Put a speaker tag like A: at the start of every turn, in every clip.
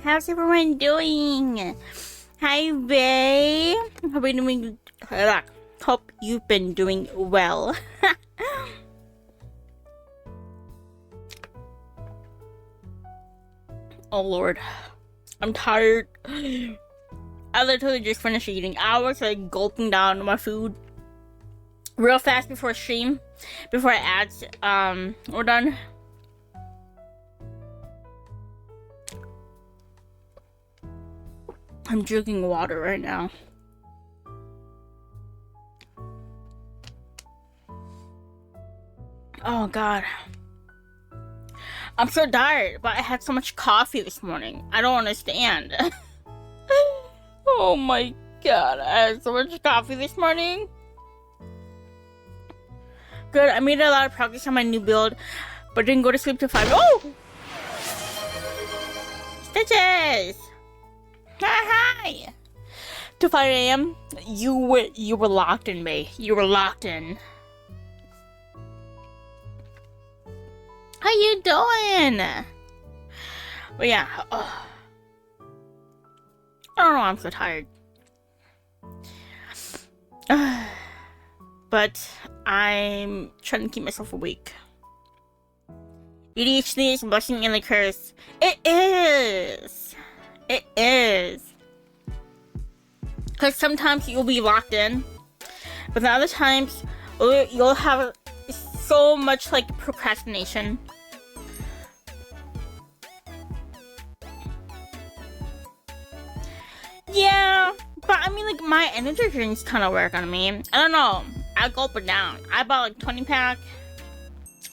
A: How's everyone doing? Hi, babe. Hope you've been doing well. Oh, Lord. I'm tired. I literally just finished eating. I was like gulping down my food real fast before stream. Before ads were done. I'm drinking water right now. Oh God. I'm so tired, but I had so much coffee this morning. I don't understand. Oh my God, I had so much coffee this morning. Good, I made a lot of progress on my new build, but didn't go to sleep till 5. Oh! Stitches! Hi! To 5 a.m. You were locked in, May. You were locked in. How you doing? But yeah, I don't know. I'm so tired. But I'm trying to keep myself awake. ADHD is a blessing and a curse. It is. It is. Because sometimes you'll be locked in, but the other times you'll have so much like procrastination. Yeah, but I mean, like, my energy drinks kind of work on me. I don't know. I gulp it down. I bought like 20 pack.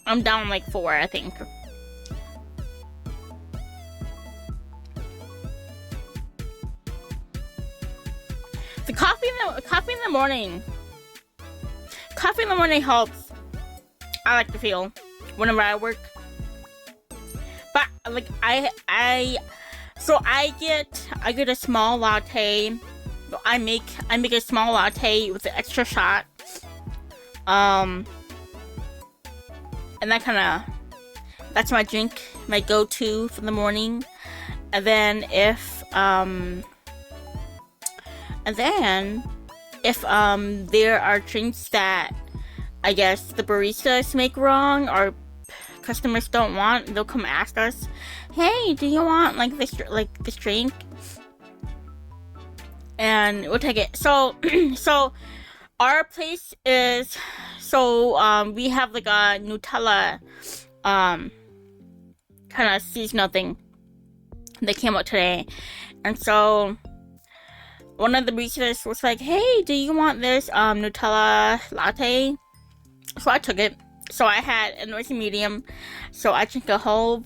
A: I'm down like 4, I think. The coffee in the morning. Coffee in the morning helps. I like to feel whenever I work. But like I get a small latte. I make a small latte with an extra shot. And that's my drink, my go-to for the morning. And then if there are drinks that I guess the baristas make wrong or customers don't want, they'll come ask us, hey, do you want this drink? And we'll take it. So our place is, we have like a Nutella kind of seasonal thing that came out today. And so one of the baristas was like, hey, do you want this Nutella latte? So I took it. So I had a noisy medium. So I drank a whole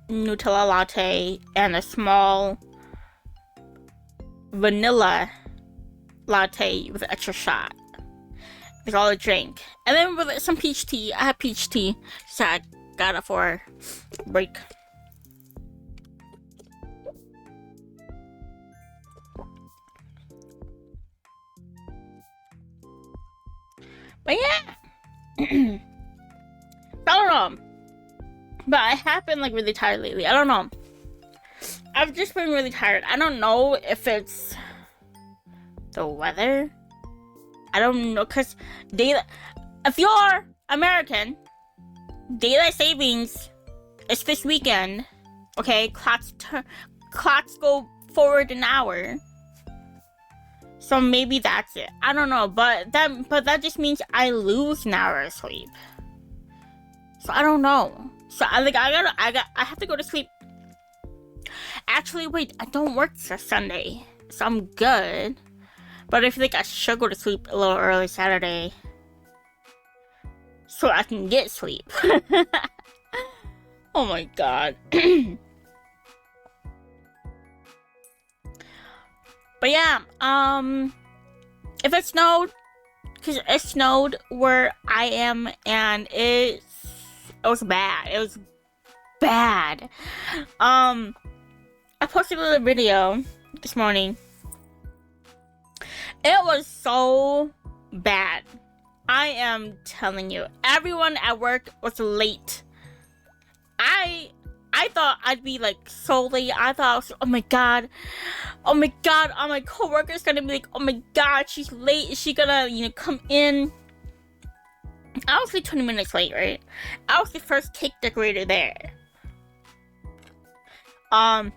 A: Nutella latte and a small vanilla latte with an extra shot. That's all I drank. And then with some peach tea. I had peach tea. So I got it for break. But yeah. I don't know. But I have been really tired lately. I don't know. I've just been really tired. I don't know if it's the weather. I don't know, because if you're American, daylight savings is this weekend. Okay, clocks go forward an hour. So maybe that's it. I don't know, but that just means I lose an hour of sleep. So I don't know. So I have to go to sleep. Actually, wait, I don't work this Sunday, so I'm good. But I feel like I should go to sleep a little early Saturday, so I can get sleep. Oh my God. But yeah, if it snowed, because it snowed where I am, and it was bad. It was bad. I posted a little video this morning. It was so bad. I am telling you, everyone at work was late. I I thought I'd be like so late. I thought I was, oh my god, all my coworkers gonna be like, oh my god, she's late. Is she gonna, come in? I was like 20 minutes late, right? I was the first cake decorator there. And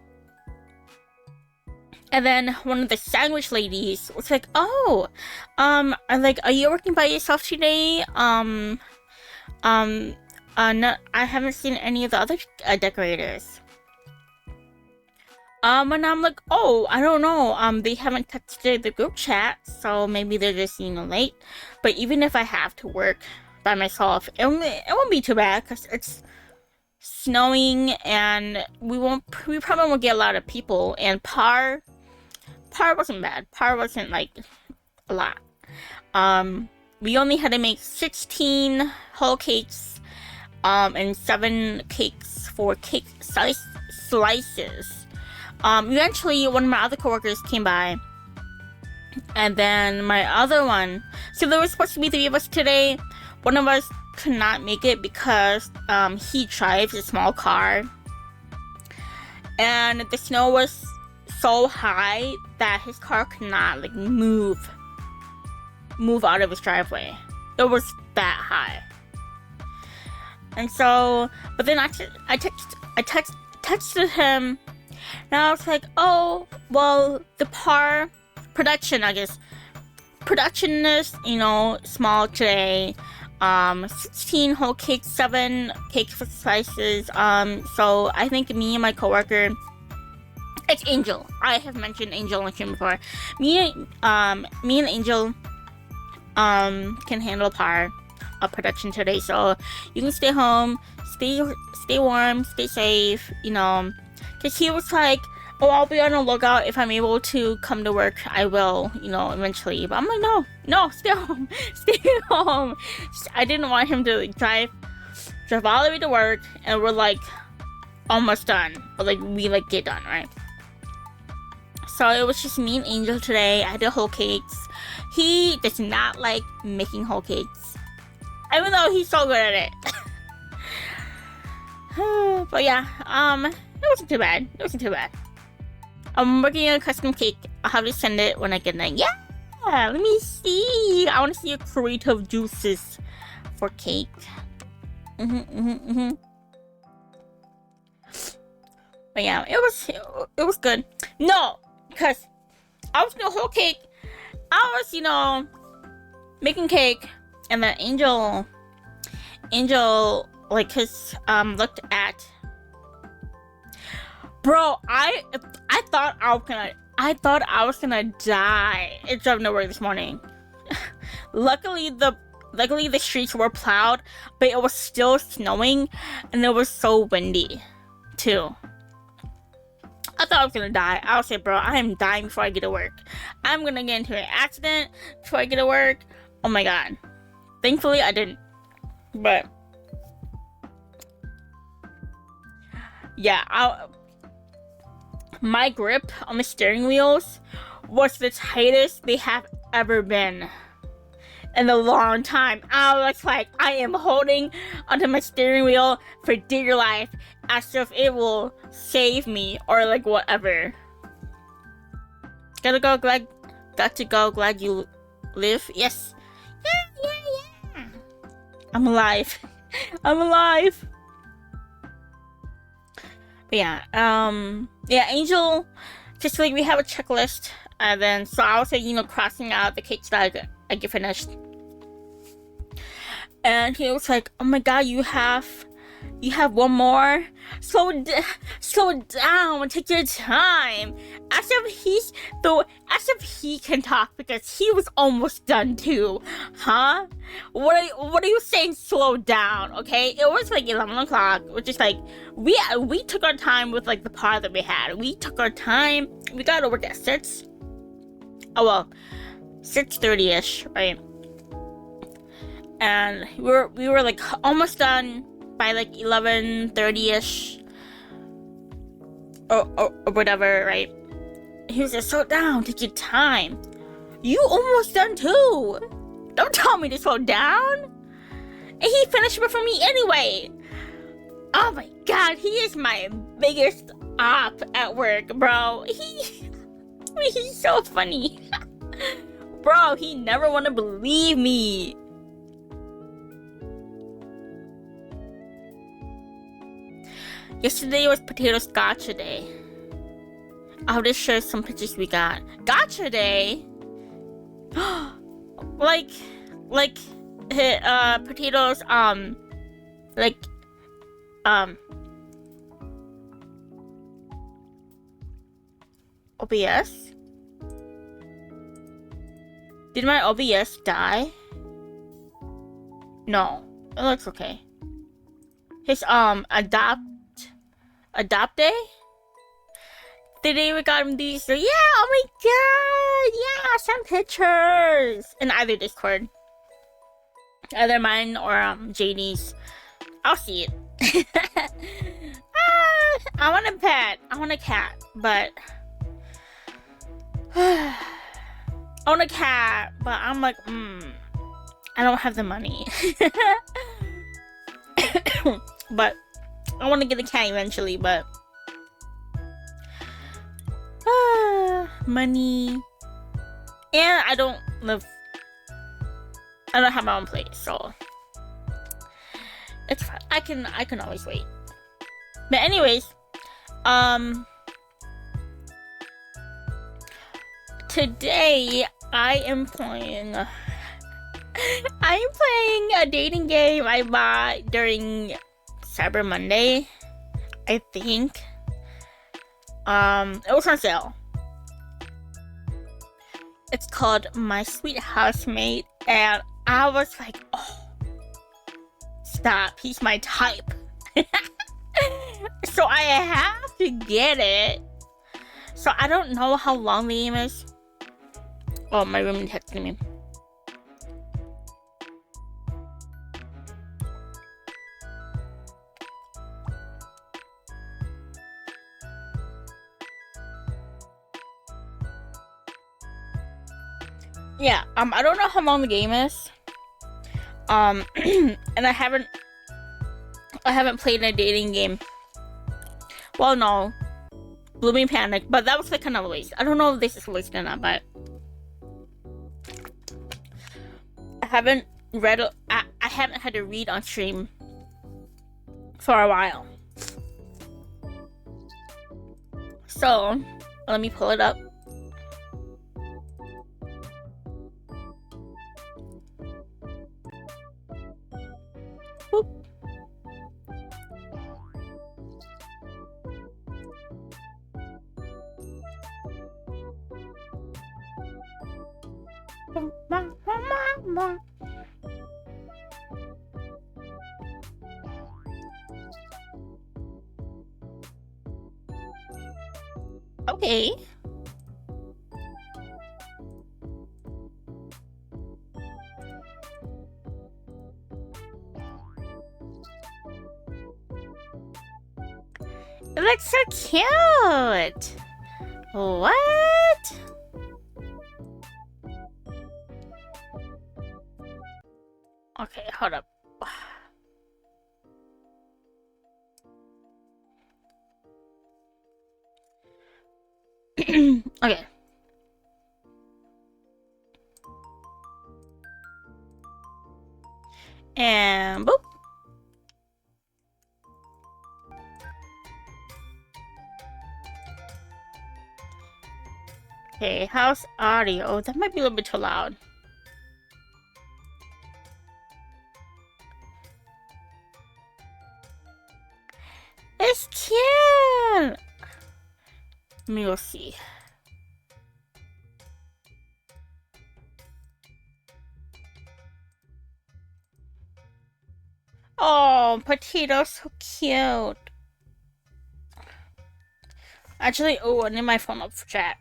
A: then one of the sandwich ladies was like, "Oh, are you working by yourself today? No, I haven't seen any of the other decorators." And I'm like, "Oh, I don't know. They haven't texted the group chat, so maybe they're just, late. But even if I have to work by myself, it won't be too bad because it's snowing and we probably won't get a lot of people. And par wasn't bad. Par wasn't like a lot. We only had to make 16 whole cakes, and 7 cakes for cake slices. Eventually one of my other coworkers came by, and then my other one. So there was supposed to be 3 of us today. One of us could not make it because he drives a small car, and the snow was so high that his car could not like move out of his driveway. It was that high. And so, but then I texted him, and I was like, "Oh, well, the par production, I guess, production is, small today. 16 whole cakes, 7 cake slices. So I think me and my coworker, it's Angel. I have mentioned Angel on the stream before. Me and Angel, can handle par production today. So you can stay home, stay warm, stay safe. Because he was like, "Oh, I'll be on the lookout. If I'm able to come to work, I will, eventually." But I'm like, no, stay home. Stay home. I didn't want him to like, drive all the way to work, and we're like almost done. But like we like get done, right? So it was just me and Angel today. I did whole cakes. He does not like making whole cakes, even though he's so good at it. But yeah, it wasn't too bad. I'm working on a custom cake. I'll have to send it when I get it. Yeah, let me see. I want to see your creative juices for cake. But yeah, it was good. No, because I was doing whole cake. I was, making cake, and then Angel, like, looked at. Bro, I thought I was gonna die. It's driving to work this morning. Luckily the streets were plowed, but it was still snowing, and it was so windy, too. I thought I was gonna die. I was like, bro, I am dying before I get to work. I'm gonna get into an accident before I get to work. Oh my god. Thankfully, I didn't. But yeah, my grip on the steering wheels was the tightest they have ever been in a long time. I was like, I am holding onto my steering wheel for dear life, as if it will save me or like whatever. Got to go, glad you live. Yes. Yeah. I'm alive. But yeah, Angel, just like we have a checklist, and then so I was like, crossing out the cakes that I get finished, and he was like, "Oh my god, you have one more? Slow down, take your time." As if he can talk, because he was almost done too, huh? What are you saying? Slow down, okay? It was like 11 o'clock, which is like we took our time with like the par that we had. We took our time. We got to work at 6. Oh well, 6:30ish, right? And we were like almost done by like 11:30ish or whatever, right? He was just, "Slow down, take your time. You almost done too. Don't tell me to slow down." And he finished before me anyway. Oh my god, he is my biggest op at work, bro. He's so funny. Bro, he never wanna believe me. Yesterday was potato gotcha day. I'll just share some pictures we got. Gotcha day? like potatoes, OBS? Did my OBS die? No, it looks okay. His adopt day? Today we got him these. So yeah, oh my god, yeah, some pictures in either Discord, either mine or JD's. I'll see it. I want a pet. I want a cat, but I want a cat, but I'm like, I don't have the money. But I want to get a cat eventually, but money, and I don't have my own place, so it's fine. I can always wait. But anyways, today I am playing a dating game I bought during Cyber Monday, I think. It was on sale. It's called My Sweet Housemate, and I was like, oh, stop, he's my type. So I have to get it. So I don't know how long the game is. Oh, my roommate texted me. Yeah, I don't know how long the game is. And I haven't played a dating game. Well, no, Blooming Panic, but that was like kind of a waste. I don't know if this is a waste or not, but I haven't had to read on stream for a while. So let me pull it up. Okay. It looks so cute. What? Okay, hold up. Okay. And boop. Okay, how's audio? That might be a little bit too loud. It's cute! Let me go see. Oh, Potato's so cute. Actually, oh, I need my phone up for chat.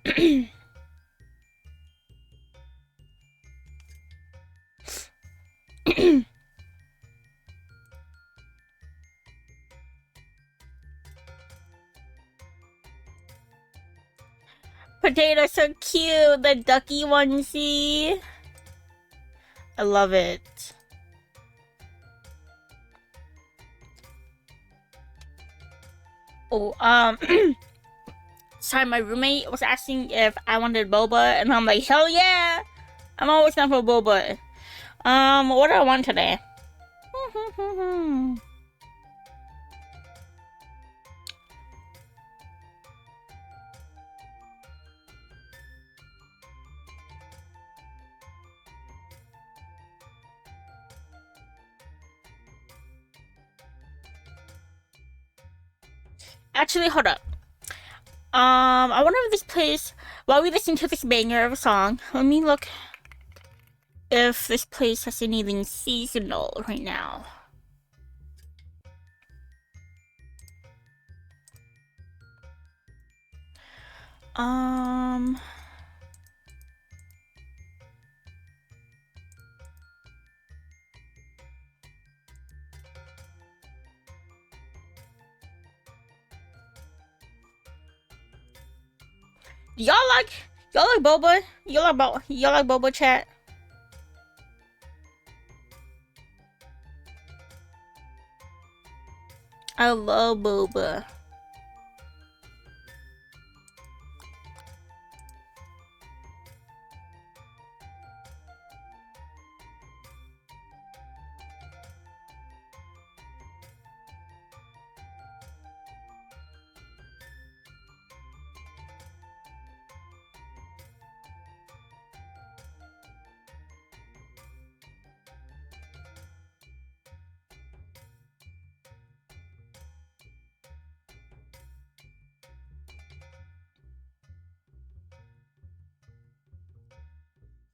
A: Potato's so cute, the ducky onesie. I love it. Oh, sorry, my roommate was asking if I wanted boba, and I'm like, hell yeah! I'm always down for boba. What do I want today? Actually, hold up. I wonder if this place, while we listen to this banger of a song, let me look if this place has anything seasonal right now. Um, y'all like boba? Y'all like boba chat? I love boba.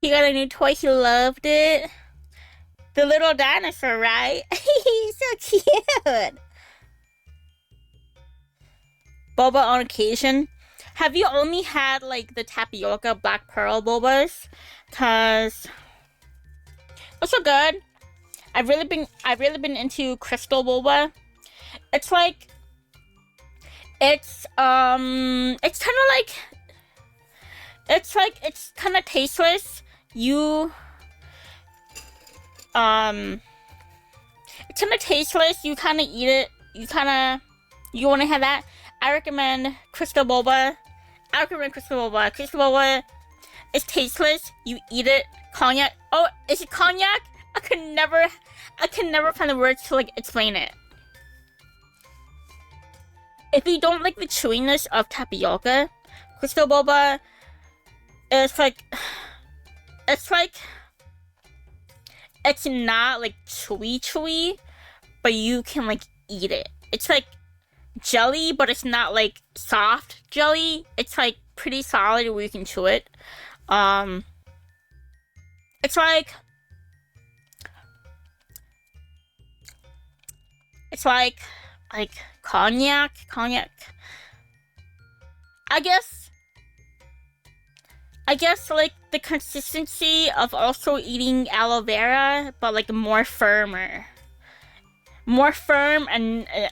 A: He got a new toy. He loved it. The little dinosaur, right? He's so cute. Boba on occasion. Have you only had like the tapioca black pearl bobas? Cause those are good. I've really been into crystal boba. It's like it's kind of like it's kind of tasteless. You it's kind of tasteless. You kind of eat it. You want to have that. I recommend crystal boba. Crystal boba is tasteless. You eat it. Cognac. Oh, is it cognac? I can never find the words to like explain it. If you don't like the chewiness of tapioca, crystal boba is it's not like chewy, but you can like eat it. It's like jelly, but it's not like soft jelly. It's like pretty solid where you can chew it. It's like cognac. I guess like the consistency of also eating aloe vera, but like more firm, and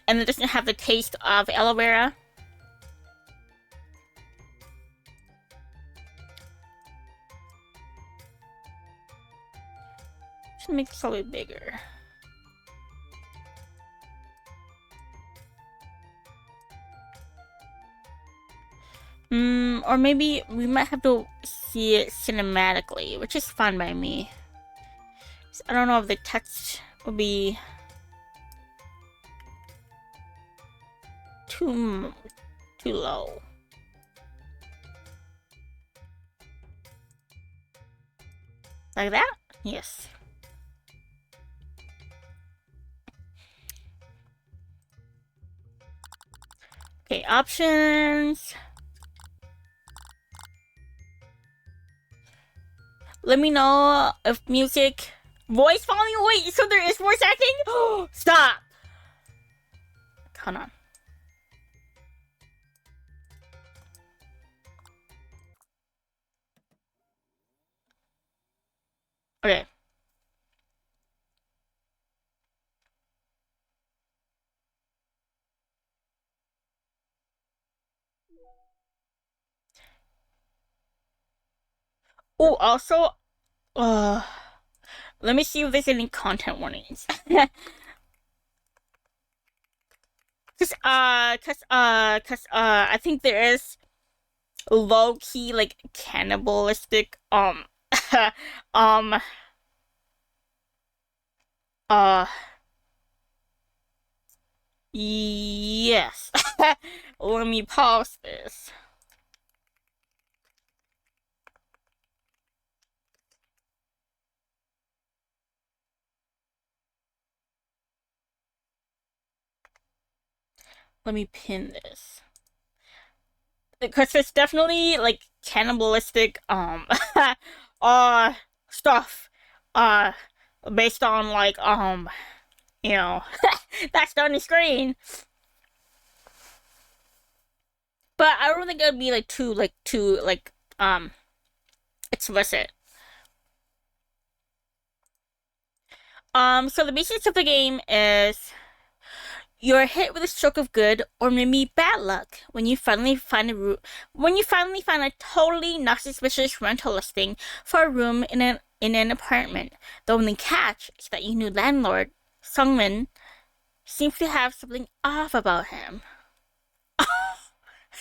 A: it doesn't have the taste of aloe vera. Should make this a little bigger. Or maybe we might have to see it cinematically, which is fine by me. I don't know if the text will be too low. Like that? Yes. Okay, options. Let me know if music, voice following. Wait, so there is voice acting? Stop. Hold on. Okay. Oh, also, let me see if there's any content warnings. I think there is low key like cannibalistic um uh yes. Let me pause this. Let me pin this. Because it's definitely like cannibalistic uh stuff uh based on like you know that's on the screen. But I don't think it would be like too explicit. So the basics of the game is you're hit with a stroke of good or maybe bad luck when you finally find a totally not suspicious rental listing for a room in an apartment. The only catch is that your new landlord, Sungmin, seems to have something off about him.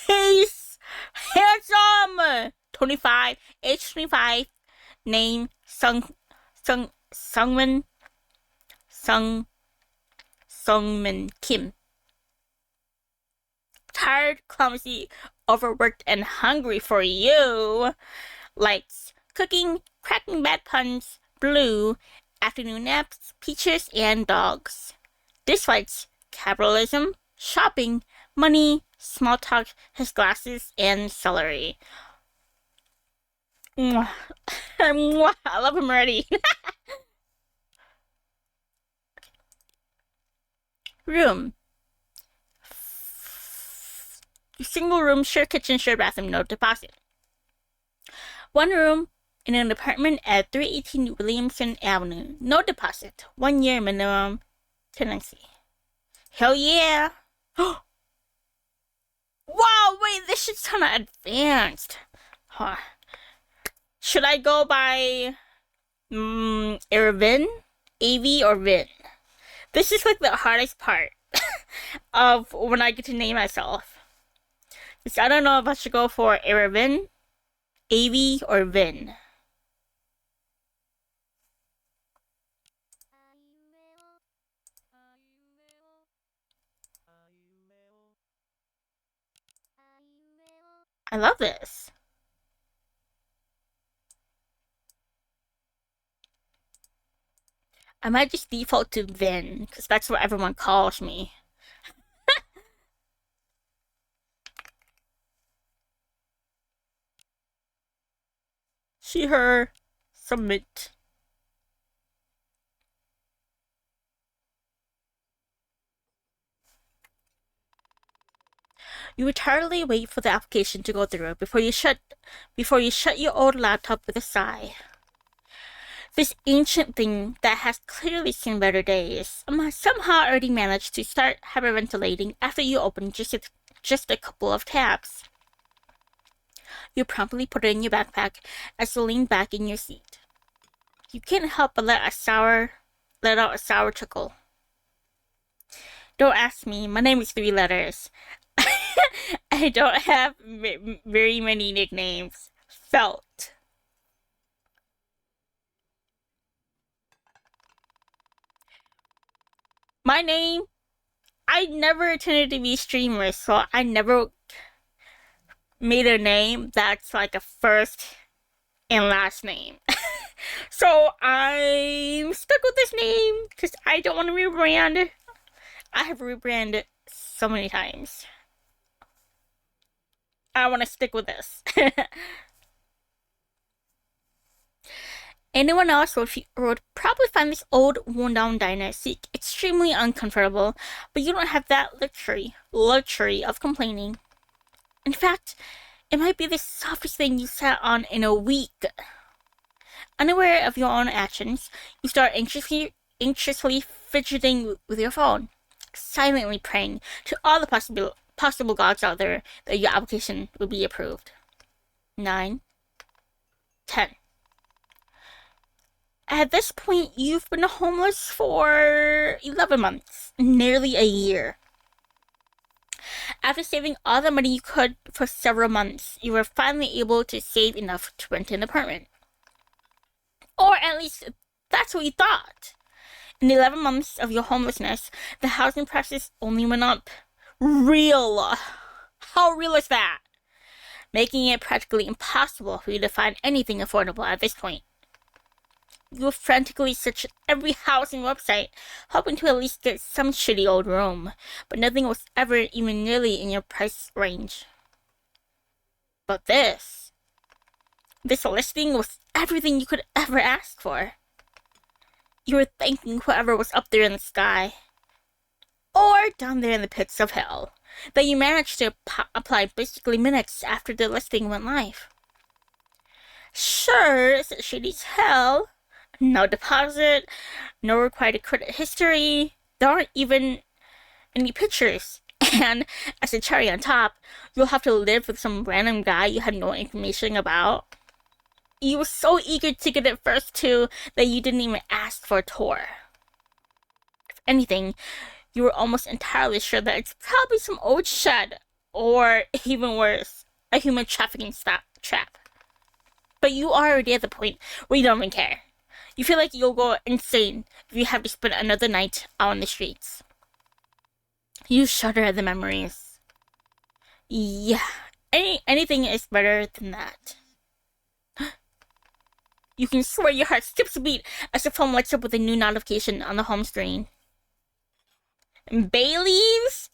A: He's handsome! 25, age 25, name Sungmin Kim. Tired, clumsy, overworked, and hungry for you. Likes cooking, cracking bad puns, blue, afternoon naps, peaches, and dogs. Dislikes capitalism, shopping, money, small talk, his glasses, and celery. Mwah. Mwah. I love him already. Room. Single room, share kitchen, share bathroom, no deposit. One room in an apartment at 318 Williamson Avenue. No deposit. 1 year minimum tenancy. Hell yeah! Wow, wait, this shit's kinda advanced. Huh. Should I go by Irvin, AV, or Vin? This is like the hardest part of when I get to name myself. So I don't know if I should go for Irvin, AV, or Vin. I love this. I might just default to Vin, because that's what everyone calls me. She, her, submit. You entirely wait for the application to go through before you shut your old laptop with a sigh. This ancient thing that has clearly seen better days somehow already managed to start hyperventilating after you open just a couple of tabs. You promptly put it in your backpack as you lean back in your seat. You can't help but let out a sour chuckle. Don't ask me, my name is 3 letters. I don't have very many nicknames. Felt. My name, I never intended to be a streamer, so I never made a name that's like a first and last name. So I'm stuck with this name because I don't want to rebrand. I have rebranded so many times. I want to stick with this. Anyone else would probably find this old, worn-down diner seat extremely uncomfortable, but you don't have that luxury of complaining. In fact, it might be the softest thing you sat on in a week. Unaware of your own actions, you start anxiously fidgeting with your phone, silently praying to all the possible gods out there that your application will be approved. 9, 10. At this point, you've been homeless for 11 months, nearly a year. After saving all the money you could for several months, you were finally able to save enough to rent an apartment. Or at least that's what you thought. In the 11 months of your homelessness, the housing prices only went up. Real. How real is that? Making it practically impossible for you to find anything affordable at this point. You frantically searched every housing website, hoping to at least get some shitty old room, but nothing was ever even nearly in your price range. But this listing was everything you could ever ask for. You were thanking whoever was up there in the sky, or down there in the pits of hell, that you managed to apply basically minutes after the listing went live. Sure, it's shitty as hell. No deposit, no required credit history, there aren't even any pictures. And as a cherry on top, you'll have to live with some random guy you had no information about. You were so eager to get it first too that you didn't even ask for a tour. If anything, you were almost entirely sure that it's probably some old shed, or even worse, a human trafficking trap. But you are already at the point where you don't even care. You feel like you'll go insane if you have to spend another night out on the streets. You shudder at the memories. Yeah, anything is better than that. You can swear your heart skips a beat as the phone lights up with a new notification on the home screen. Bay leaves?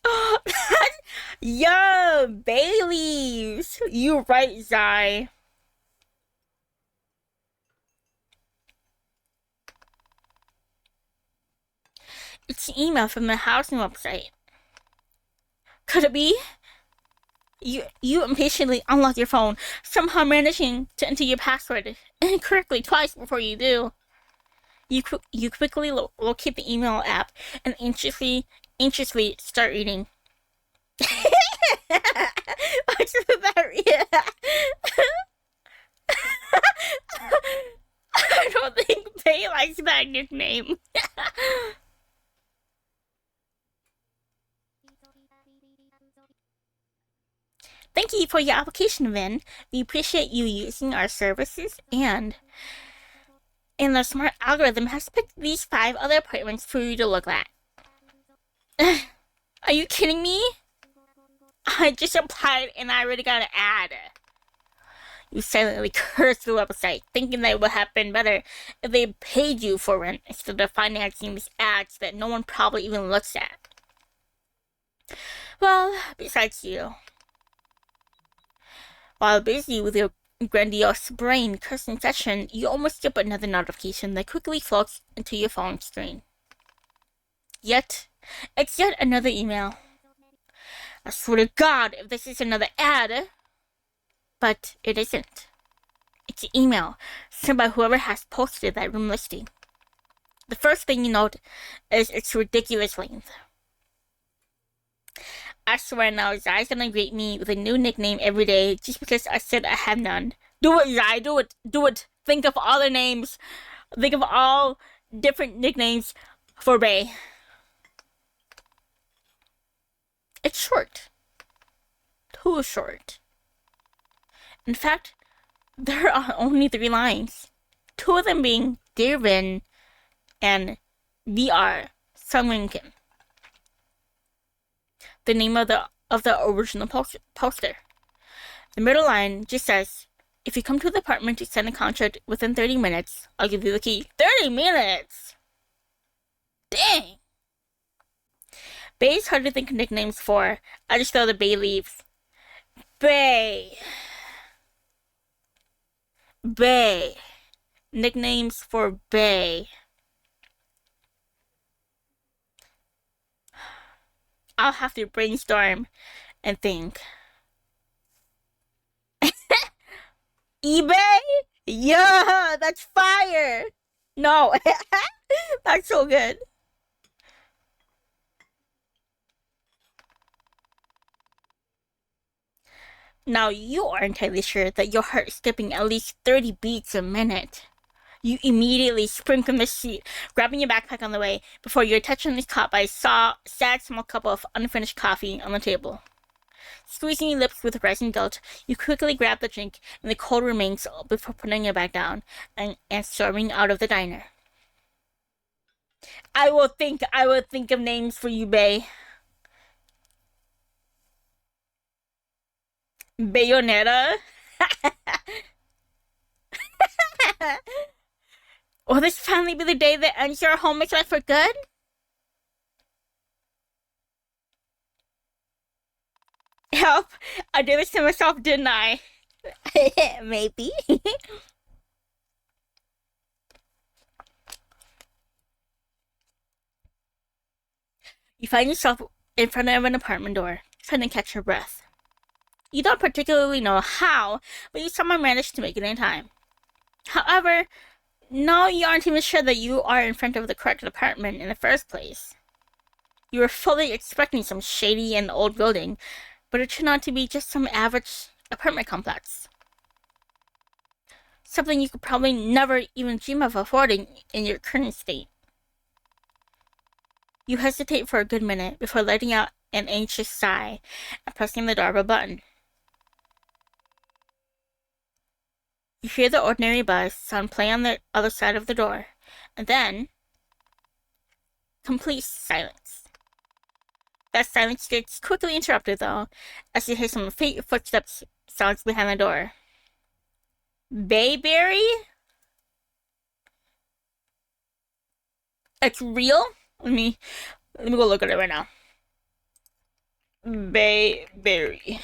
A: Yo, bay leaves! You right, Zai. It's an email from the housing website. Could it be? You impatiently unlock your phone, somehow managing to enter your password incorrectly twice before you do. You quickly locate the email app and anxiously start reading. What's that? I don't think Faye likes that nickname. Thank you for your application, Vin. We appreciate you using our services, and the smart algorithm has picked these 5 other appointments for you to look at. Are you kidding me? I just applied and I already got an ad. You silently cursed the website, thinking that it would have been better if they paid you for rent instead of financing these ads that no one probably even looks at. Well, besides you. While busy with your grandiose brain cursing session, you almost skip another notification that quickly floats into your phone screen. It's yet another email. I swear to God, if this is another ad. But it isn't. It's an email sent by whoever has posted that room listing. The first thing you note is its ridiculous length. I swear now, Zai's gonna greet me with a new nickname every day just because I said I have none. Do it, Zai, do it. Think of all the names. Think of all different nicknames for Bae. It's short. Too short. In fact, there are only 3 lines. 2 of them being Dear Vin and VR Sungwin-kim. The name of the original poster. The middle line just says, if you come to the apartment to sign a contract within 30 minutes, I'll give you the key. 30 minutes! Dang! Bae's hard to think of nicknames for. I just throw the Bae leaves. Bae. Nicknames for Bae. I'll have to brainstorm and think. eBay? Yeah, that's fire! No, that's so good. Now you are entirely sure that your heart is skipping at least 30 beats a minute. You immediately spring from the seat, grabbing your backpack on the way, before your attention is caught by a sad small cup of unfinished coffee on the table. Squeezing your lips with rising guilt, you quickly grab the drink and the cold remains before putting it back down and storming out of the diner. I will think of names for you, Bay. Bayonetta? Will this finally be the day that ends your homage life for good? Help! I did this to myself, didn't I? Maybe. You find yourself in front of an apartment door, trying to catch your breath. You don't particularly know how, but you somehow managed to make it in time. However, no, you aren't even sure that you are in front of the correct apartment in the first place. You were fully expecting some shady and old building, but it turned out to be just some average apartment complex. Something you could probably never even dream of affording in your current state. You hesitate for a good minute before letting out an anxious sigh and pressing the doorbell button. You hear the ordinary buzz sound play on the other side of the door, and then complete silence. That silence gets quickly interrupted, though, as you hear some faint footsteps sounds behind the door. Bayberry? It's real? Let me go look at it right now. Bayberry.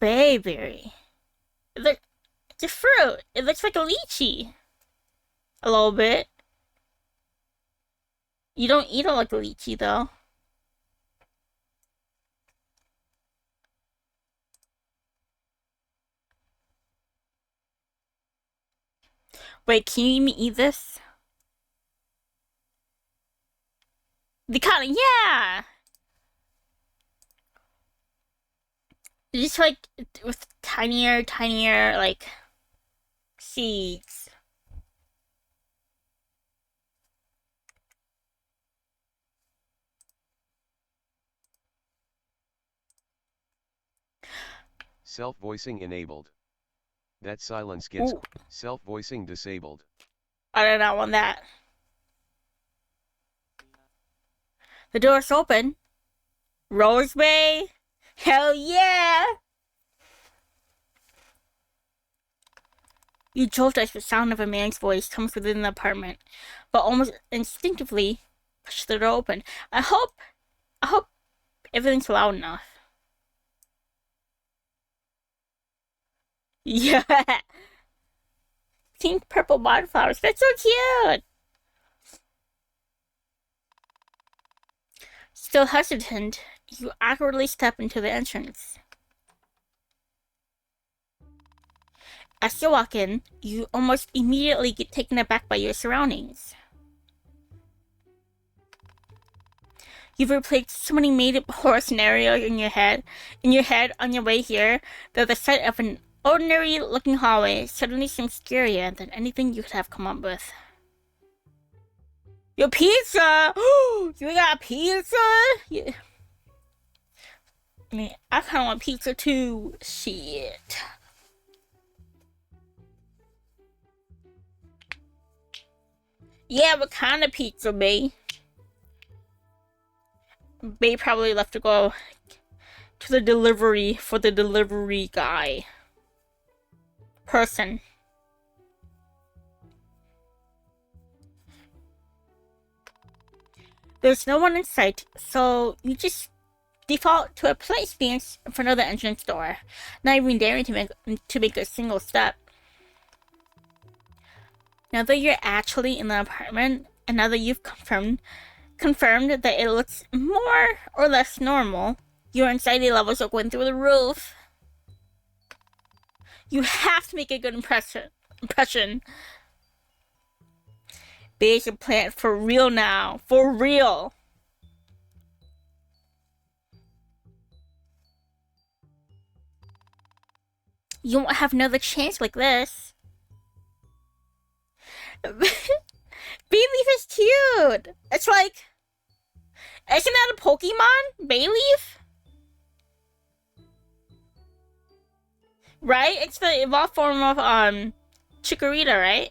A: Bayberry. It's a fruit. It looks like a lychee. A little bit. You don't eat it like a lychee, though. Wait, can you even eat this? The kind of, yeah! Just like with tinier, like, seeds.
B: Self-voicing enabled. That silence gets self-voicing disabled.
A: I do not want that. The door's open. Rose Bay? Hell yeah! You jolt as the sound of a man's voice comes within the apartment, but almost instinctively push the door open. I hope everything's loud enough. Yeah. Pink purple wildflowers. That's so cute. Still hesitant, you awkwardly step into the entrance. As you walk in, you almost immediately get taken aback by your surroundings. You've replayed so many made-up horror scenarios in your head on your way here that the sight of an ordinary-looking hallway suddenly seems scarier than anything you could have come up with. Your pizza! You got pizza? Yeah. I mean, I kind of want pizza too. Shit. Yeah, what kind of pizza, Bay? Bay probably left to go to the delivery for the delivery guy. Person. There's no one in sight, so you just default to a polite stance in front of the entrance door, not even daring to make a single step. Now that you're actually in the apartment, and now that you've confirmed that it looks more or less normal, your anxiety levels are going through the roof. You have to make a good impression. There's a plan for real now. For real. You won't have another chance like this. Baby is cute. It's like, isn't that a Pokemon? Bayleaf? Right? It's the evolved form of Chikorita, right?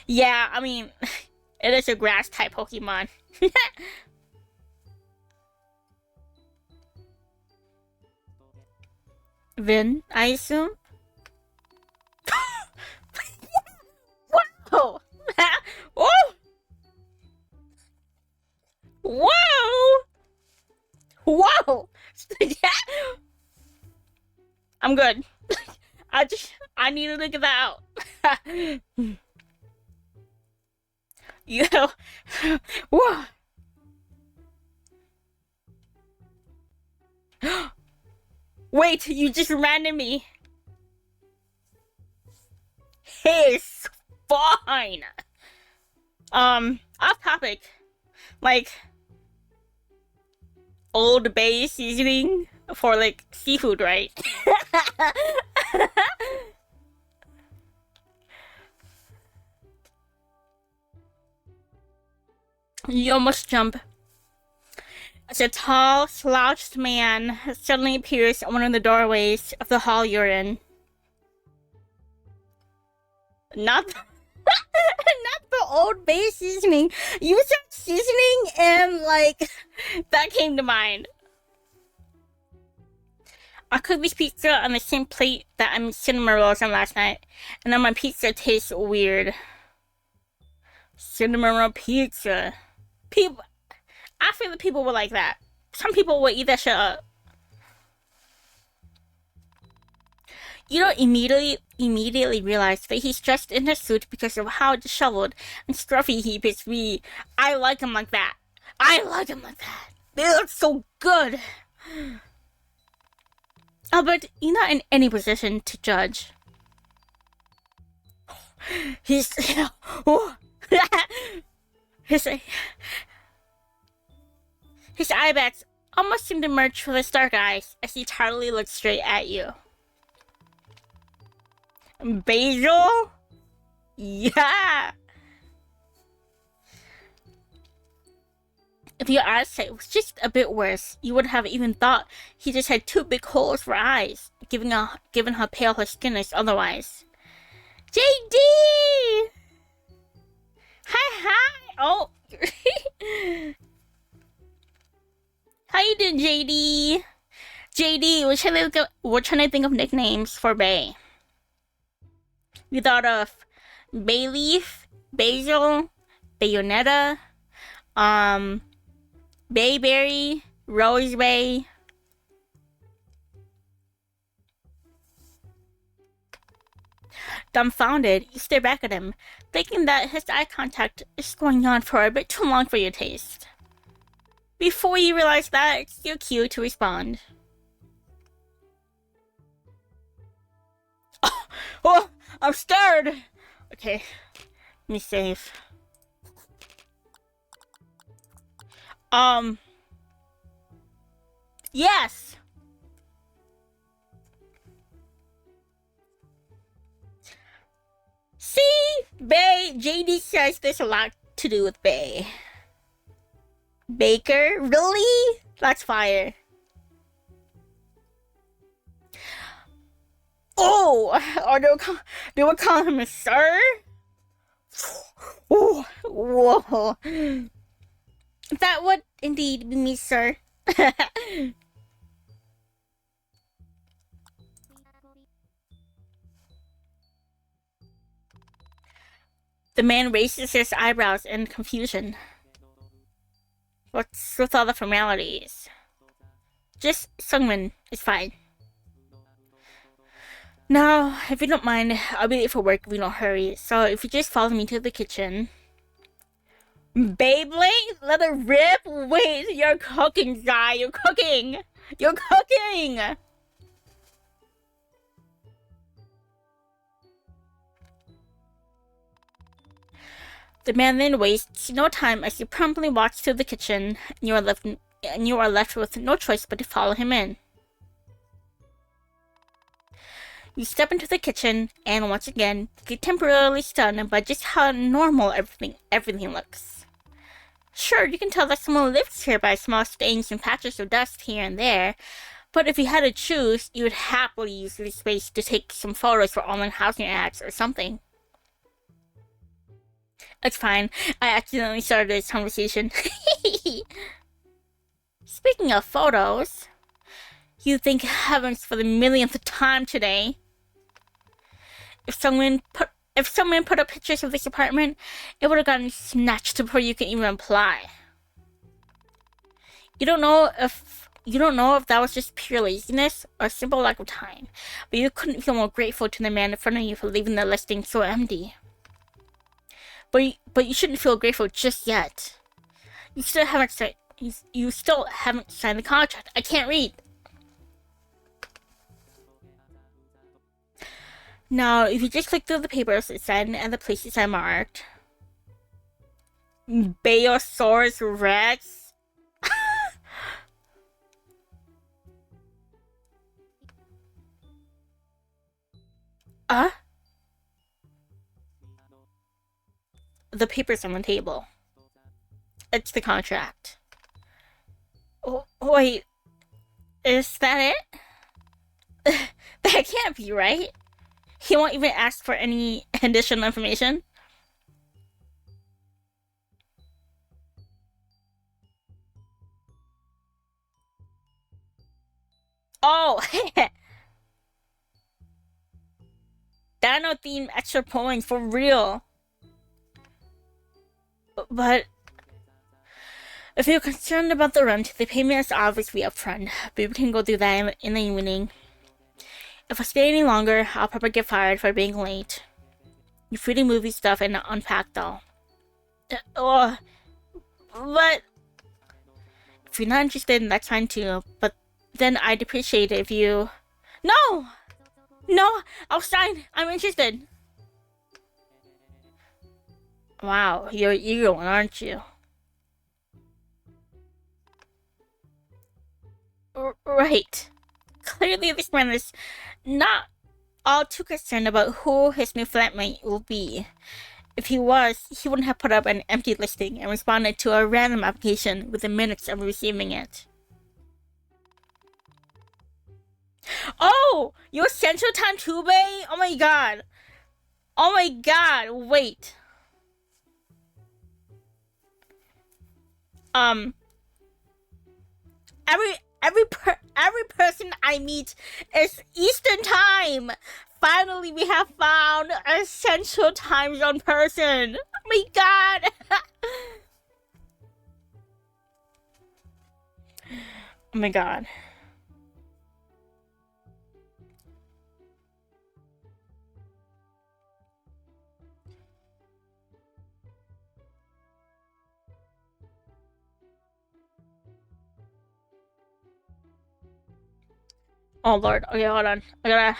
A: Yeah, I mean, it is a grass type Pokemon. Vin, I assume. Whoa! Whoa! Whoa! Whoa! I'm good. I need to look at that out. Yo. Whoa. Wait, you just reminded me. He's fine. Off topic. Like, Old Bay seasoning for like seafood, right? You almost jump. As a tall, slouched man suddenly appears at one of the doorways of the hall you're in. Not the Old Bay seasoning. You said seasoning and like that came to mind. I cooked this pizza on the same plate that I made cinnamon rolls on last night, and then my pizza tastes weird. Cinnamon roll pizza. People, I feel that people would like that. Some people would eat that shit up. You don't immediately realize that he's dressed in his suit because of how disheveled and scruffy he appears to be. I like him like that. I like him like that. They look so good. Albert, you're not in any position to judge. He's... His eye bags almost seem to merge with his dark eyes as he tardily looks straight at you. Basil? Yeah! If your eyesight was just a bit worse, you would have even thought he just had two big holes for eyes, given how pale her skin is otherwise. JD! Hi! Oh! How you doing, JD? JD, we're trying to think of nicknames for Bay. We thought of Bayleaf, Basil, Bayonetta, Bayberry, Rosebay. Dumbfounded, you stare back at him, thinking that his eye contact is going on for a bit too long for your taste. Before you realize that, it's your cue to respond. Oh, I'm scared! Okay, let me save. Yes! See? Bay, JD says there's a lot to do with Bay. Baker? Really? That's fire. Oh! They would call him a sir? Oh, whoa. That would indeed be me, sir. The man raises his eyebrows in confusion. What's with all the formalities? Just Sungmin is fine. Now, if you don't mind, I'll be late for work if we don't hurry. So if you just follow me to the kitchen. Beyblade? Let it rip? Wait, you're cooking, Zai. You're cooking. You're cooking. The man then wastes no time as you promptly walks to the kitchen, and you are left with no choice but to follow him in. You step into the kitchen, and once again, get temporarily stunned by just how normal everything looks. Sure, you can tell that someone lives here by small stains and patches of dust here and there, but if you had to choose, you would happily use this space to take some photos for online housing ads or something. It's fine. I accidentally started this conversation. Speaking of photos, you thank heavens for the millionth time today. If someone put up pictures of this apartment, it would have gotten snatched before you can even apply. You don't know if that was just pure laziness or a simple lack of time, but you couldn't feel more grateful to the man in front of you for leaving the listing so empty. But you shouldn't feel grateful just yet. You still haven't signed the contract. I can't read. Now, if you just click through the papers it said and the places I marked. Bayosaurus Rex. The papers on the table. It's the contract. Oh, wait. Is that it? That can't be right. He won't even ask for any additional information. Oh! Dino theme extra points for real. But if you're concerned about the rent, the payment is obviously upfront, but we can go through that in the evening. If I stay any longer, I'll probably get fired for being late. You're free to move your stuff and unpack though. But if you're not interested, that's fine too. But then I'd appreciate it if you... No! I'll sign. I'm interested. Wow, you're an eager one, aren't you? Right. Clearly this man is not all too concerned about who his new flatmate will be. If he was, he wouldn't have put up an empty listing and responded to a random application within minutes of receiving it. Oh! You're Central Time too, bae? Oh my god. Wait. Every person I meet is Eastern Time. Finally, we have found a Central Time Zone person. Oh my god. Oh my god. Oh lord. Okay, hold on. I gotta...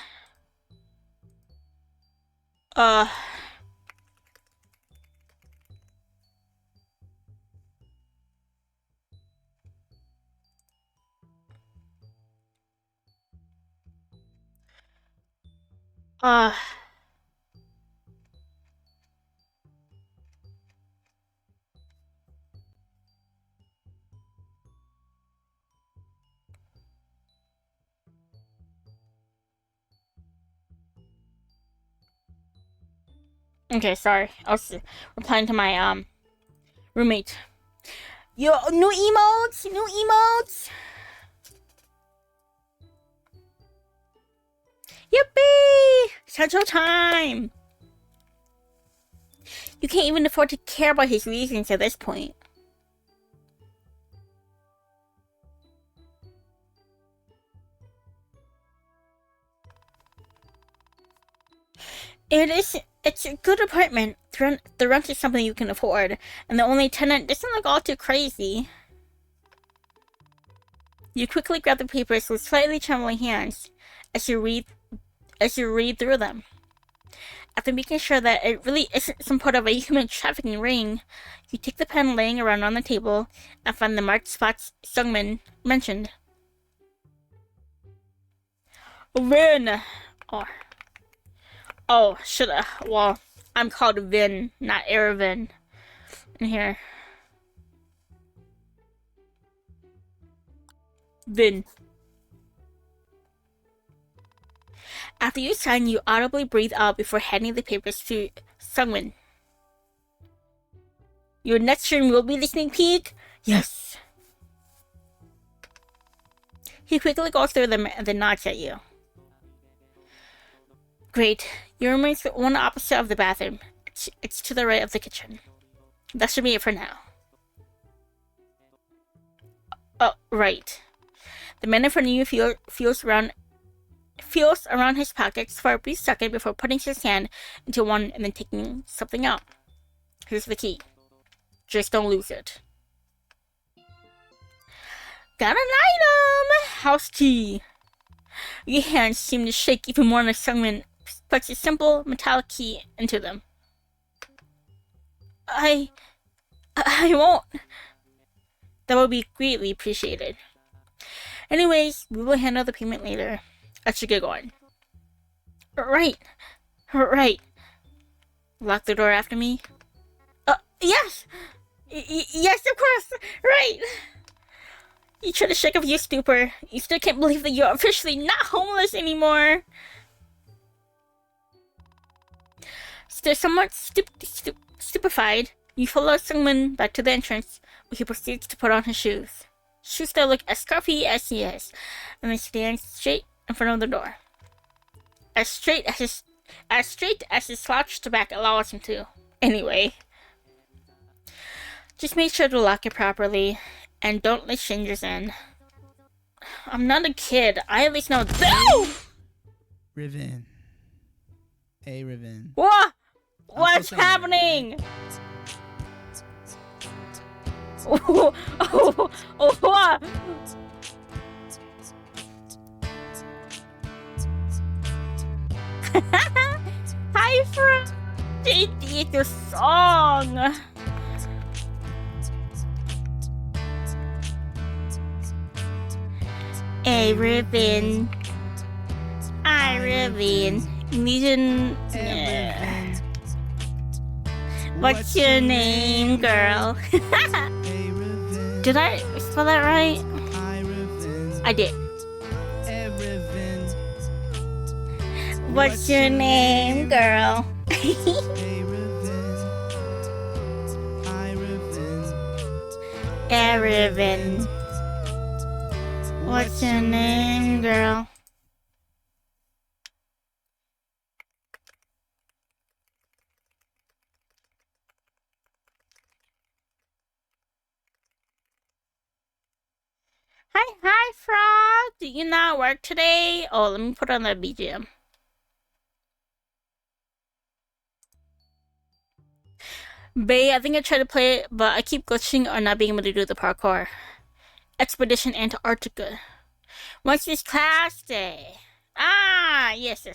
A: Okay, sorry. I was replying to my, roommate. Yo, new emotes! Yippee! Central Time! You can't even afford to care about his reasons at this point. It's a good apartment. The rent is something you can afford, and the only tenant doesn't look all too crazy. You quickly grab the papers with slightly trembling hands as you read through them. After making sure that it really isn't some part of a human trafficking ring, you take the pen laying around on the table and find the marked spots Sungmin mentioned. Rin! Oh. Oh, shoulda. Well, I'm called Vin, not Erevin. In here. Vin. After you sign, you audibly breathe out before handing the papers to Sungwin. Your next stream will be the sneak peek? Yes. He quickly goes through them and then nods at you. Great. Your room is one opposite of the bathroom. It's to the right of the kitchen. That should be it for now. Oh, right. The man in front of you feels around his pockets for a brief second before putting his hand into one and then taking something out. Here's the key. Just don't lose it. Got an item! House key. Your hands seem to shake even more as Sungmin puts a simple metallic key into them. I won't. That will be greatly appreciated. Anyways, we will handle the payment later. I should get going. Right. Lock the door after me? Yes! Yes, of course! Right! You try to shake off your stupor. You still can't believe that you're officially not homeless anymore. Still somewhat stupefied, you follow Sungmin back to the entrance, where he proceeds to put on his shoes. Shoes that look as scruffy as he is, and then stands straight in front of the door. As straight as his slouched back allows him to. Anyway. Just make sure to lock it properly, and don't let strangers in. I'm not a kid. I at least know. No!
C: Riven. Hey, Riven.
A: What? What's happening? What? Hi, friend. It's your song. Hey, Riven. Hi, Riven. What's your name, girl? Did I spell that right? I did. What's your name, girl? Riven. What's your name, girl? Hi, Frog. Do you not work today? Oh, let me put on the BGM. Bae, I think I tried to play it, but I keep glitching or not being able to do the parkour. Expedition Antarctica. What's this class day? Ah, yes.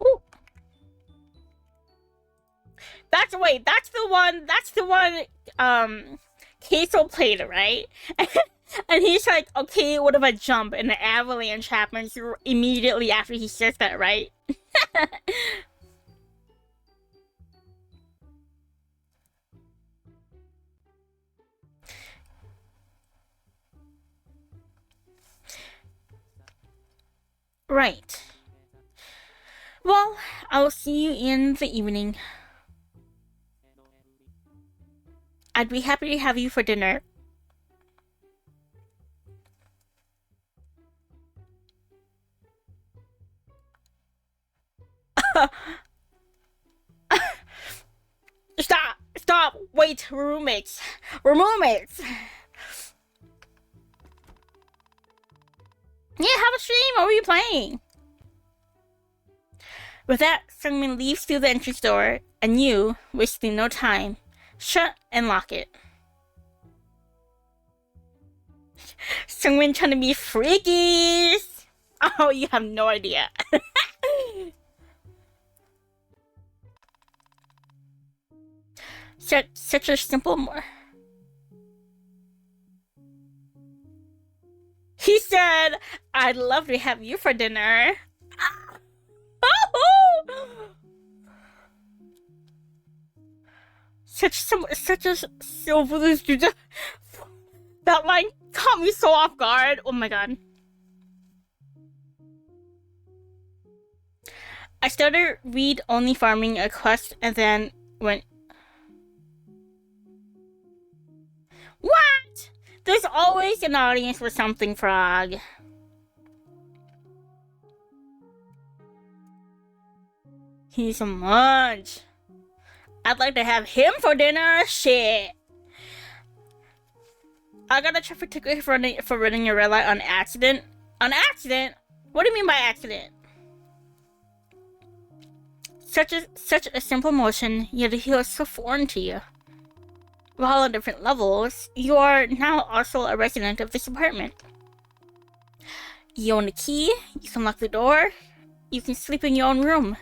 A: Ooh. That's the one, Queso played, right? And he's like, okay, what if I jump? And the avalanche happens immediately after he says that, right? Right. Well, I'll see you in the evening. I'd be happy to have you for dinner. Stop! Wait, we're roommates. Yeah, have a stream. What were you playing? With that, Sungmin leaves through the entrance door, and you, wasting no time, shut and lock it. Sungmin trying to be freaky. Oh, you have no idea. Such a simple. He said, "I'd love to have you for dinner." Such a silver. That line caught me so off guard. Oh my god. I started read-only farming a quest and then went... What? There's always an audience for something, Frog. He's a munch. I'd like to have him for dinner. Shit. I got a traffic ticket for running a red light on accident. On accident? What do you mean by accident? Such a simple motion, yet it feels so foreign to you. While on different levels, you are now also a resident of this apartment. You own the key, you can lock the door, you can sleep in your own room.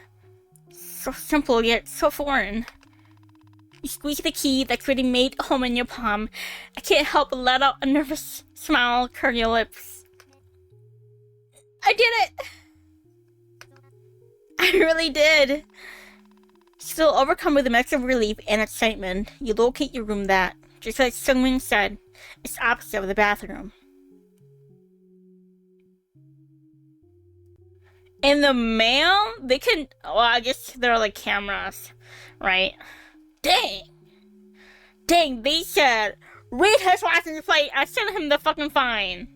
A: So simple yet so foreign. You squeeze the key that's already made home in your palm. I can't help but let out a nervous smile curl your lips. I did it! I really did. Still overcome with a mix of relief and excitement, you locate your room that, just like Sungmin said, is opposite of the bathroom. In the mail, they can... Well, I guess they're like cameras, right? Dang, they said, read his license plate, I sent him the fucking fine.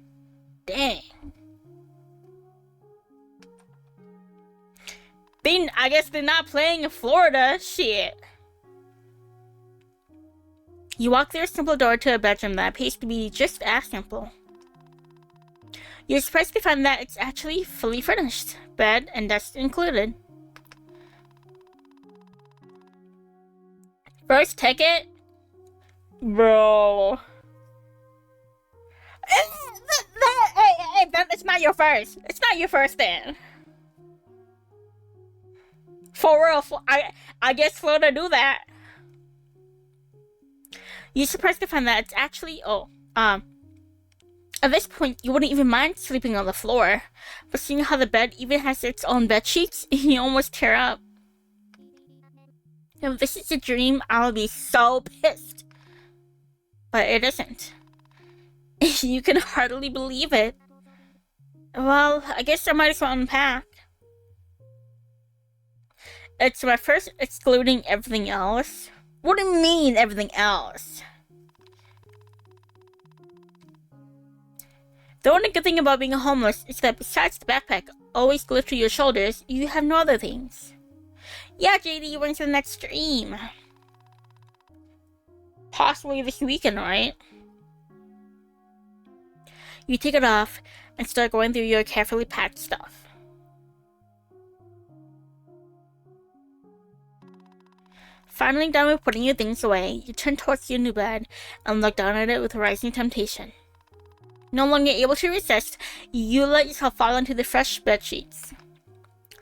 A: Dang. I guess they're not playing in Florida. Shit. You walk through a simple door to a bedroom that appears to be just as simple. You're surprised to find that it's actually fully furnished. Bed and desk included. First ticket? Bro. Hey, it's not your first. It's not your first then. For real, I guess Florida do that. You're surprised to find that it's actually, at this point, you wouldn't even mind sleeping on the floor. But seeing how the bed even has its own bed sheets, you almost tear up. If this is a dream, I'll be so pissed. But it isn't. You can hardly believe it. Well, I guess I might as well unpack. It's my first excluding everything else. What do you mean, everything else? The only good thing about being homeless is that besides the backpack always glued to your shoulders, you have no other things. Yeah, JD, when's the next stream? Possibly this weekend, right? You take it off and start going through your carefully packed stuff. Finally done with putting your things away, you turn towards your new bed and look down at it with rising temptation. No longer able to resist, you let yourself fall into the fresh bed sheets.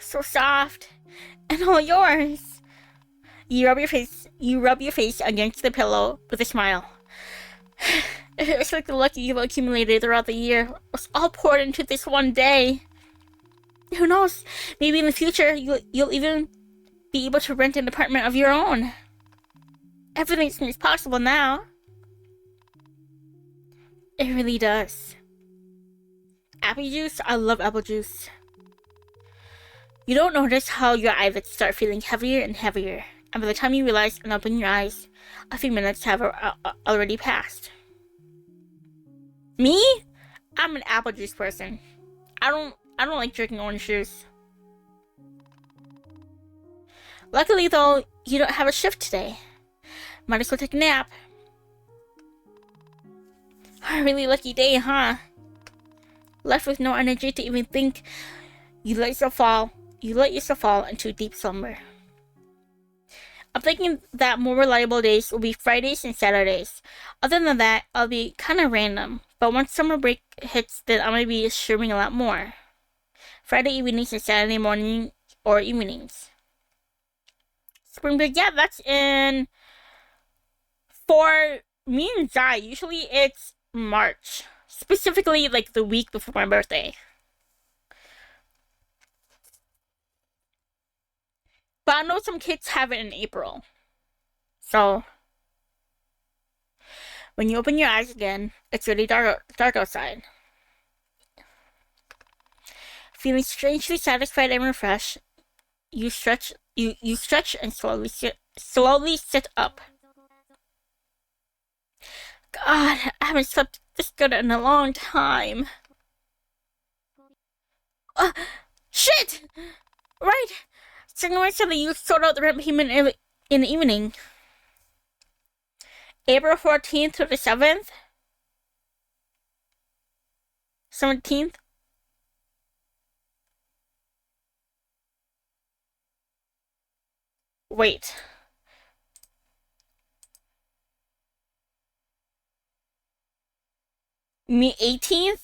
A: So soft, and all yours. You rub your face against the pillow with a smile. It's like the luck you've accumulated throughout the year was all poured into this one day. Who knows? Maybe in the future you'll even be able to rent an apartment of your own. Everything seems possible now. It really does. Apple juice? I love apple juice. You don't notice how your eyelids start feeling heavier and heavier, and by the time you realize and open your eyes, a few minutes have already passed. Me? I'm an apple juice person. I don't like drinking orange juice. Luckily though, you don't have a shift today. Might as well take a nap. A really lucky day, huh? Left with no energy to even think, you let yourself fall into deep slumber. I'm thinking that more reliable days will be Fridays and Saturdays. Other than that, I'll be kinda random. But once summer break hits, then I'm gonna be streaming a lot more. Friday evenings and Saturday morning or evenings. Spring break, yeah, that's in... For me and Zai, usually it's March. Specifically, like, the week before my birthday. But I know some kids have it in April. So, when you open your eyes again, it's really dark outside. Feeling strangely satisfied and refreshed, you stretch and slowly sit up. God, I haven't slept this good in a long time. Shit! Right! Someone said that you sort out the rent payment in the evening. April 14th to the 7th? 17th? Wait. You mean 18th?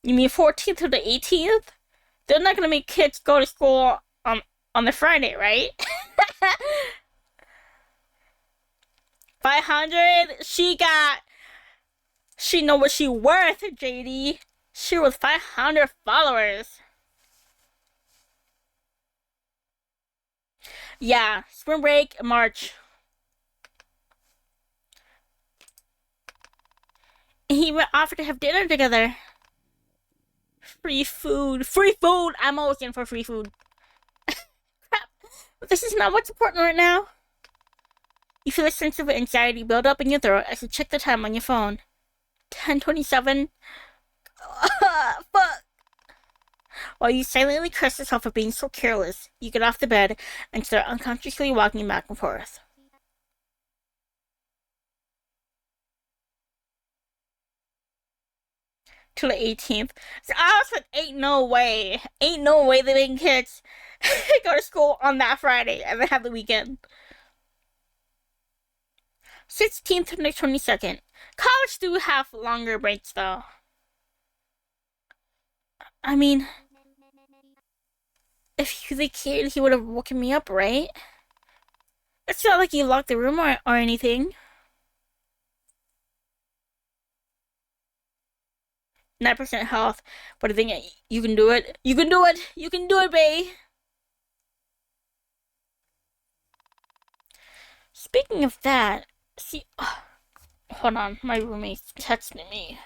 A: You mean 14th to the 18th? They're not gonna make kids go to school on the Friday, right? 500? She know what she worth, JD. She was 500 followers. Yeah, spring break, March. And he even offered to have dinner together. Free food. Free food! I'm always in for free food. Crap. This is not what's important right now. You feel a sense of anxiety build up in your throat as you check the time on your phone. 10:27. Fuck. While you silently curse yourself for being so careless, you get off the bed and start unconsciously walking back and forth. Till the 18th. So I was like, ain't no way they making kids go to school on that Friday and then have the weekend. 16th to the 22nd. College do have longer breaks though. I mean, if he was a kid, he would have woken me up, right? It's not like you locked the room or anything. 9% health, but I think you can do it. You can do it. You can do it, babe. Speaking of that, see, hold on, my roommate's texting me.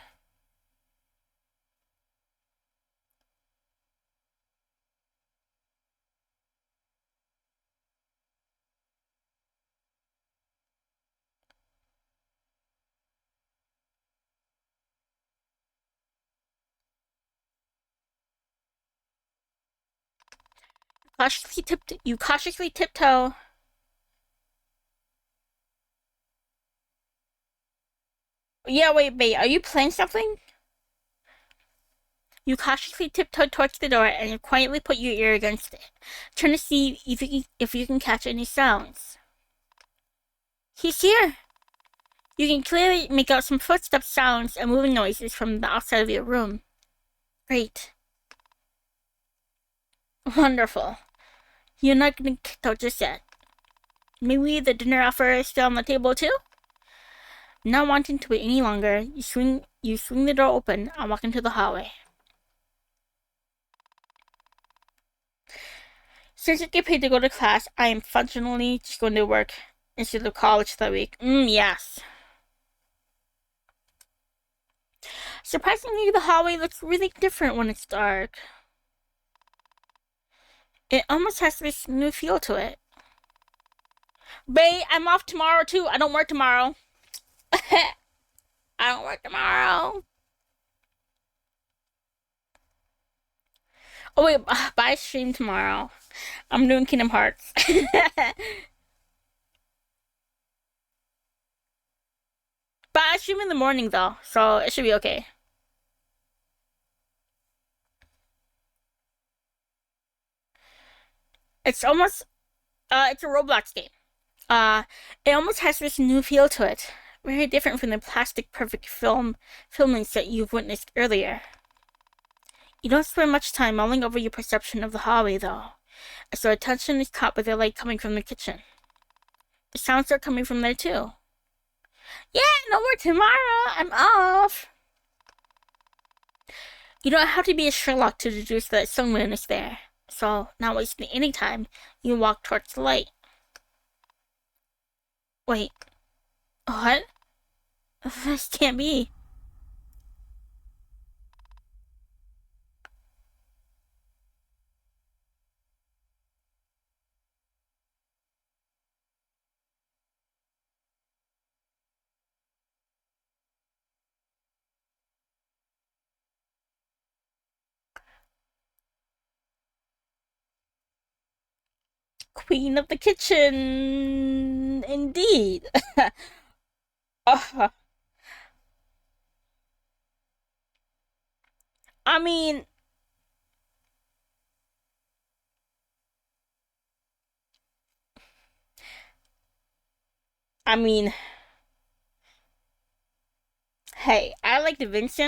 A: You cautiously tiptoe. Yeah, wait, are you playing something? You cautiously tiptoe towards the door and you quietly put your ear against it, trying to see if you can catch any sounds. He's here! You can clearly make out some footstep sounds and moving noises from the outside of your room. Great. Wonderful. You're not gonna get kicked out just yet. Maybe the dinner offer is still on the table too? Not wanting to wait any longer, you swing the door open and walk into the hallway. Since I get paid to go to class, I am functionally just going to work instead of college that week. Yes. Surprisingly, the hallway looks really different when it's dark. It almost has this new feel to it. Bae, I'm off tomorrow too. I don't work tomorrow. I don't work tomorrow. Oh wait, buy stream tomorrow. I'm doing Kingdom Hearts. But I stream in the morning though, so it should be okay. It's almost, it's a Roblox game. It almost has this new feel to it. Very different from the plastic perfect filmings that you've witnessed earlier. You don't spend much time mulling over your perception of the hallway, though, as your attention is caught by the light coming from the kitchen. The sounds are coming from there, too. Yeah, no more tomorrow. I'm off. You don't have to be a Sherlock to deduce that someone is there. So, not wasting any time, you walk towards the light. Wait. What? This can't be. Queen of the kitchen, indeed. uh, I mean, I mean, hey, I like the Vince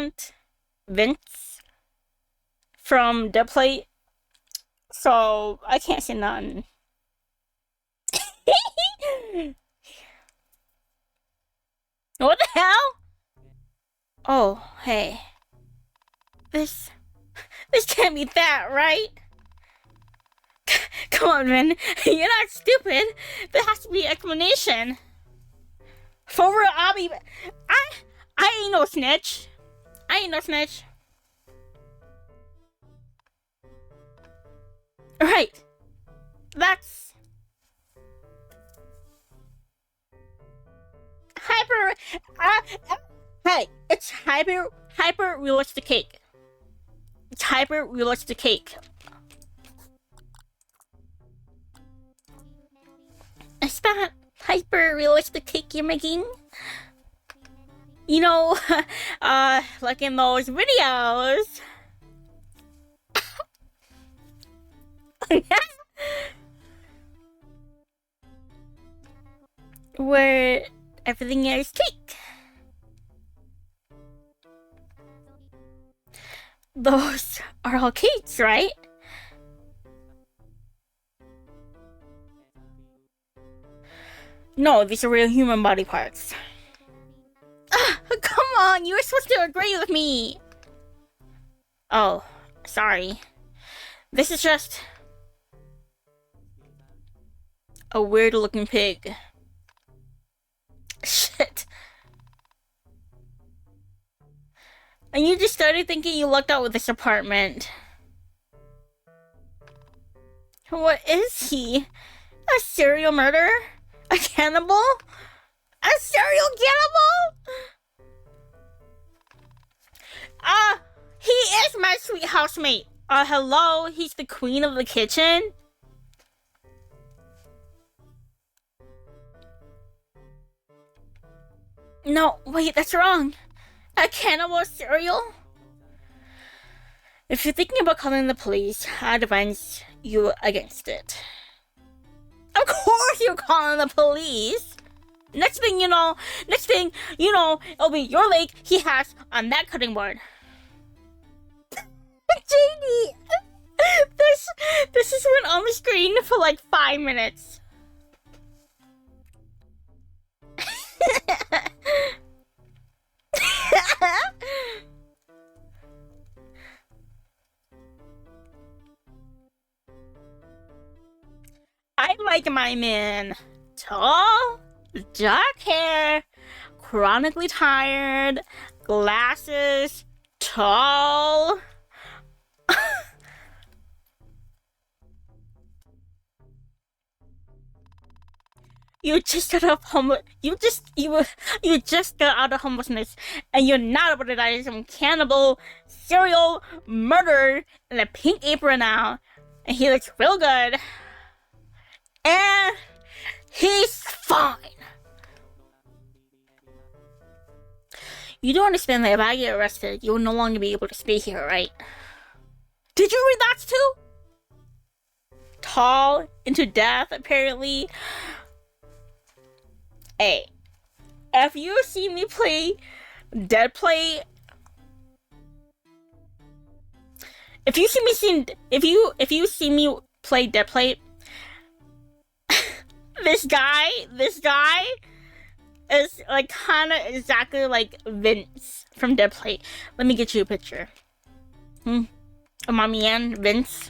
A: from the plate, so I can't say nothing. What the hell? Oh, hey. This can't be that, right? Come on, Vin. You're not stupid. There has to be an explanation. For real, I ain't no snitch. I ain't no snitch. Right. That's hey, it's hyper realistic cake. It's hyper realistic cake. Is that hyper realistic cake you're making? You know, like in those videos. Where everything is cake. Those are all cakes, right? No, these are real human body parts. Come on, you were supposed to agree with me. Oh, sorry. This is just a weird looking pig. Shit. And you just started thinking you lucked out with this apartment. What is he? A serial murderer? A cannibal? A serial cannibal? He is my sweet housemate. Hello? He's the queen of the kitchen? No, wait, that's wrong. A cannibal cereal? If you're thinking about calling the police, I advise you against it. Of course you're calling the police! Next thing you know, it'll be your leg he has on that cutting board. JD! This has been on the screen for like 5 minutes. I like my man tall, dark hair, chronically tired, glasses, tall. You just got out of homelessness, and you're not about to die to some cannibal, serial murderer in a pink apron now, and he looks real good, and he's fine. You don't understand that if I get arrested, you will no longer be able to stay here, right? Did you read that too? Tall into death, apparently. Hey, If you see me play Dead Play, if you see me play Dead Play, this guy is like kind of exactly like Vince from Dead Play. Let me get you a picture. Mommy and Vince.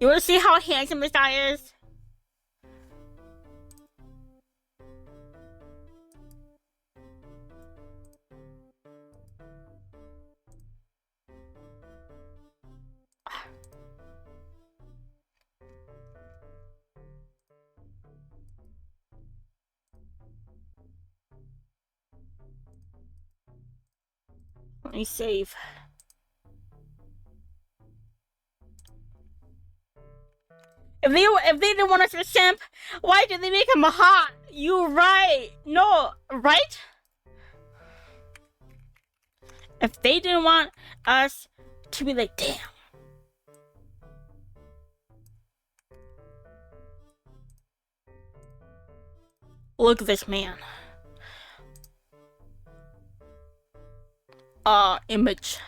A: You want to see how handsome this guy is? Let me save. If they didn't want us to simp, why did they make him hot? You right. No, right? If they didn't want us to be like, damn. Look at this man. Image.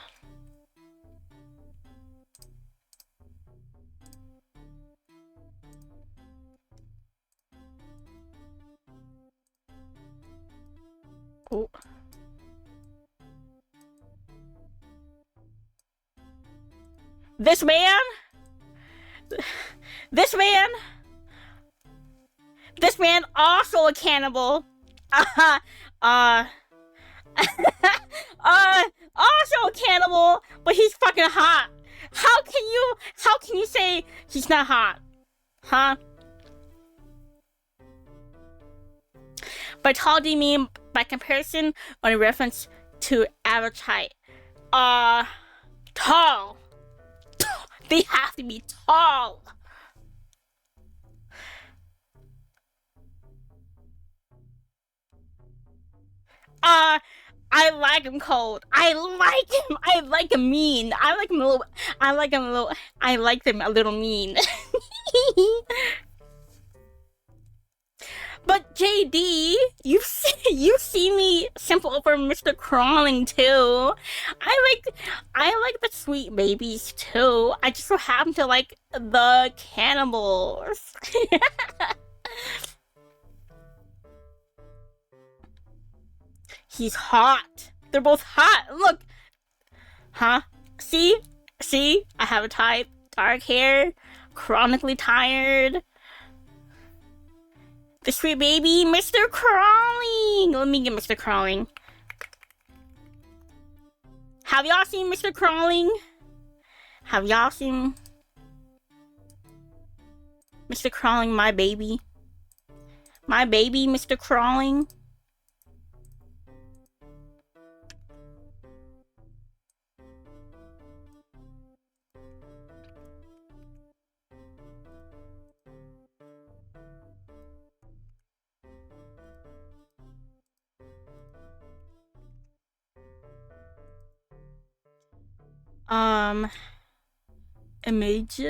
A: Oh. This man also a cannibal. Also a cannibal, but he's fucking hot. How can you say he's not hot? Huh? By tall, do you mean by comparison or in reference to average height? Tall. They have to be tall. I like him cold. I like him mean. I like him a little mean. But JD, you see me simple over Mr. Crawling too. I like the sweet babies too. I just so happen to like the cannibals. He's hot. They're both hot. Look. Huh? See? I have a type. Dark hair. Chronically tired. The sweet baby, Mr. Crawling. Let me get Mr. Crawling. Have y'all seen Mr. Crawling? Have y'all seen Mr. Crawling, my baby? My baby, Mr. Crawling. Image.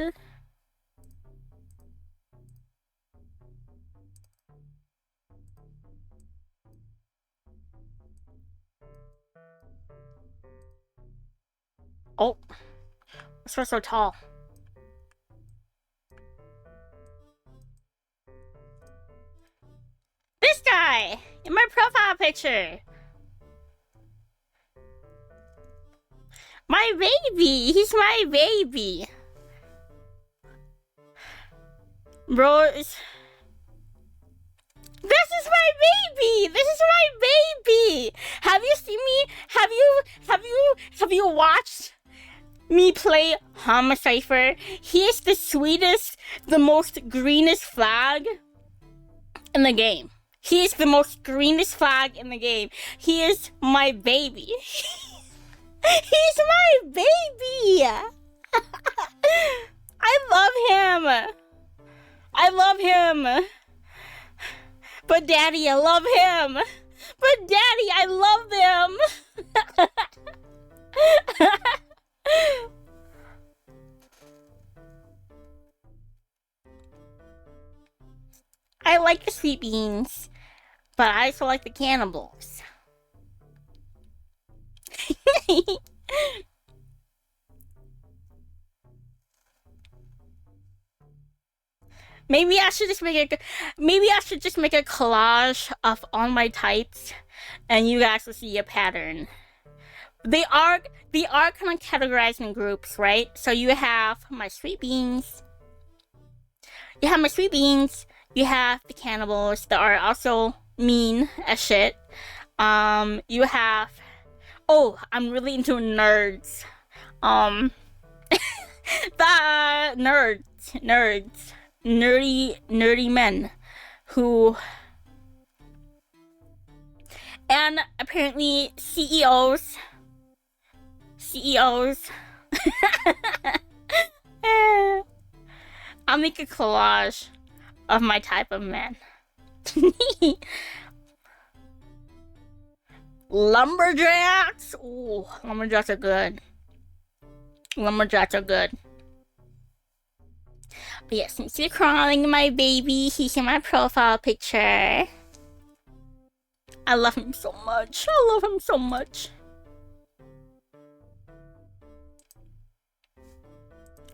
A: Oh, it's so tall. This guy in my profile picture. My baby! He's my baby! Bro, this is my baby! This is my baby! Have you seen me? Have you watched me play Homicipher? He is the sweetest, the most greenest flag in the game. He is the most greenest flag in the game. He is my baby. He's my baby! I love him! But Daddy, I love him! But Daddy, I love them! I like the sweet beans, but I also like the cannibals. Maybe I should just make a collage of all my types, and you guys will see a pattern. They are kind of categorized in groups, right? So you have my sweet beans. You have the cannibals that are also mean as shit. You have, oh, I'm really into nerds. The nerdy men who, and apparently CEOs. I'll make a collage of my type of man. Lumberjacks. Ooh, lumberjacks are good. But yes, since you're crawling my baby, he's in my profile picture. I love him so much.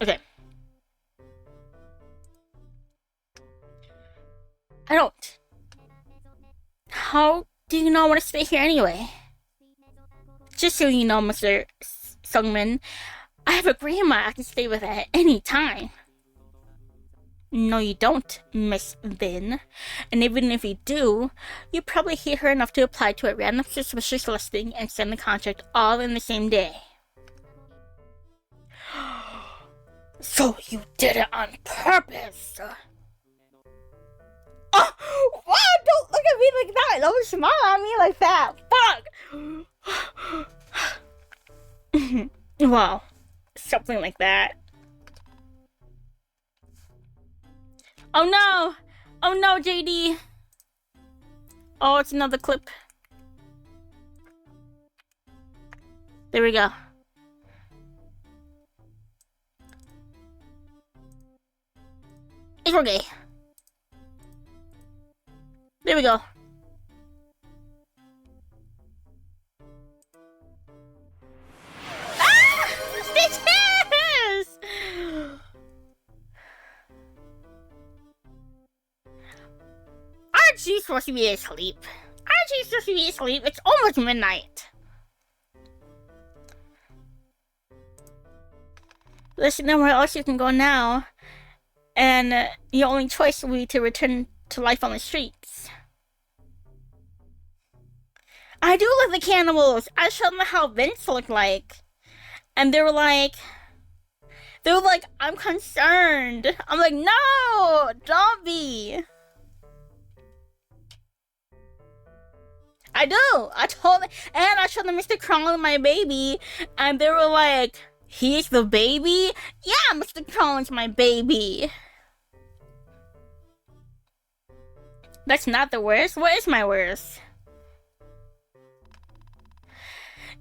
A: Okay. I don't. How do you know I want to stay here anyway? Just so you know, Mr. Sungmin, I have a grandma I can stay with at any time. No, you don't, Miss Vin. And even if you do, you probably hate her enough to apply to a random suspicious listing and send the contract all in the same day. So you did it on purpose. Oh, wow, don't look at me like that. Don't smile at me like that. Fuck. Wow, something like that. Oh no, JD. Oh, it's another clip. There we go. It's okay. There we go. Ah! Stitches! Aren't you supposed to be asleep? It's almost midnight. Listen, nowhere else you can go now. And your only choice will be to return to life on the streets. I do love the cannibals. I showed them how Vince looked like. And they were like, I'm concerned. I'm like, no, don't be. I do. I showed them Mr. Crawling my baby. And they were like, he's the baby? Yeah, Mr. Crawling's my baby. That's not the worst. What is my worst?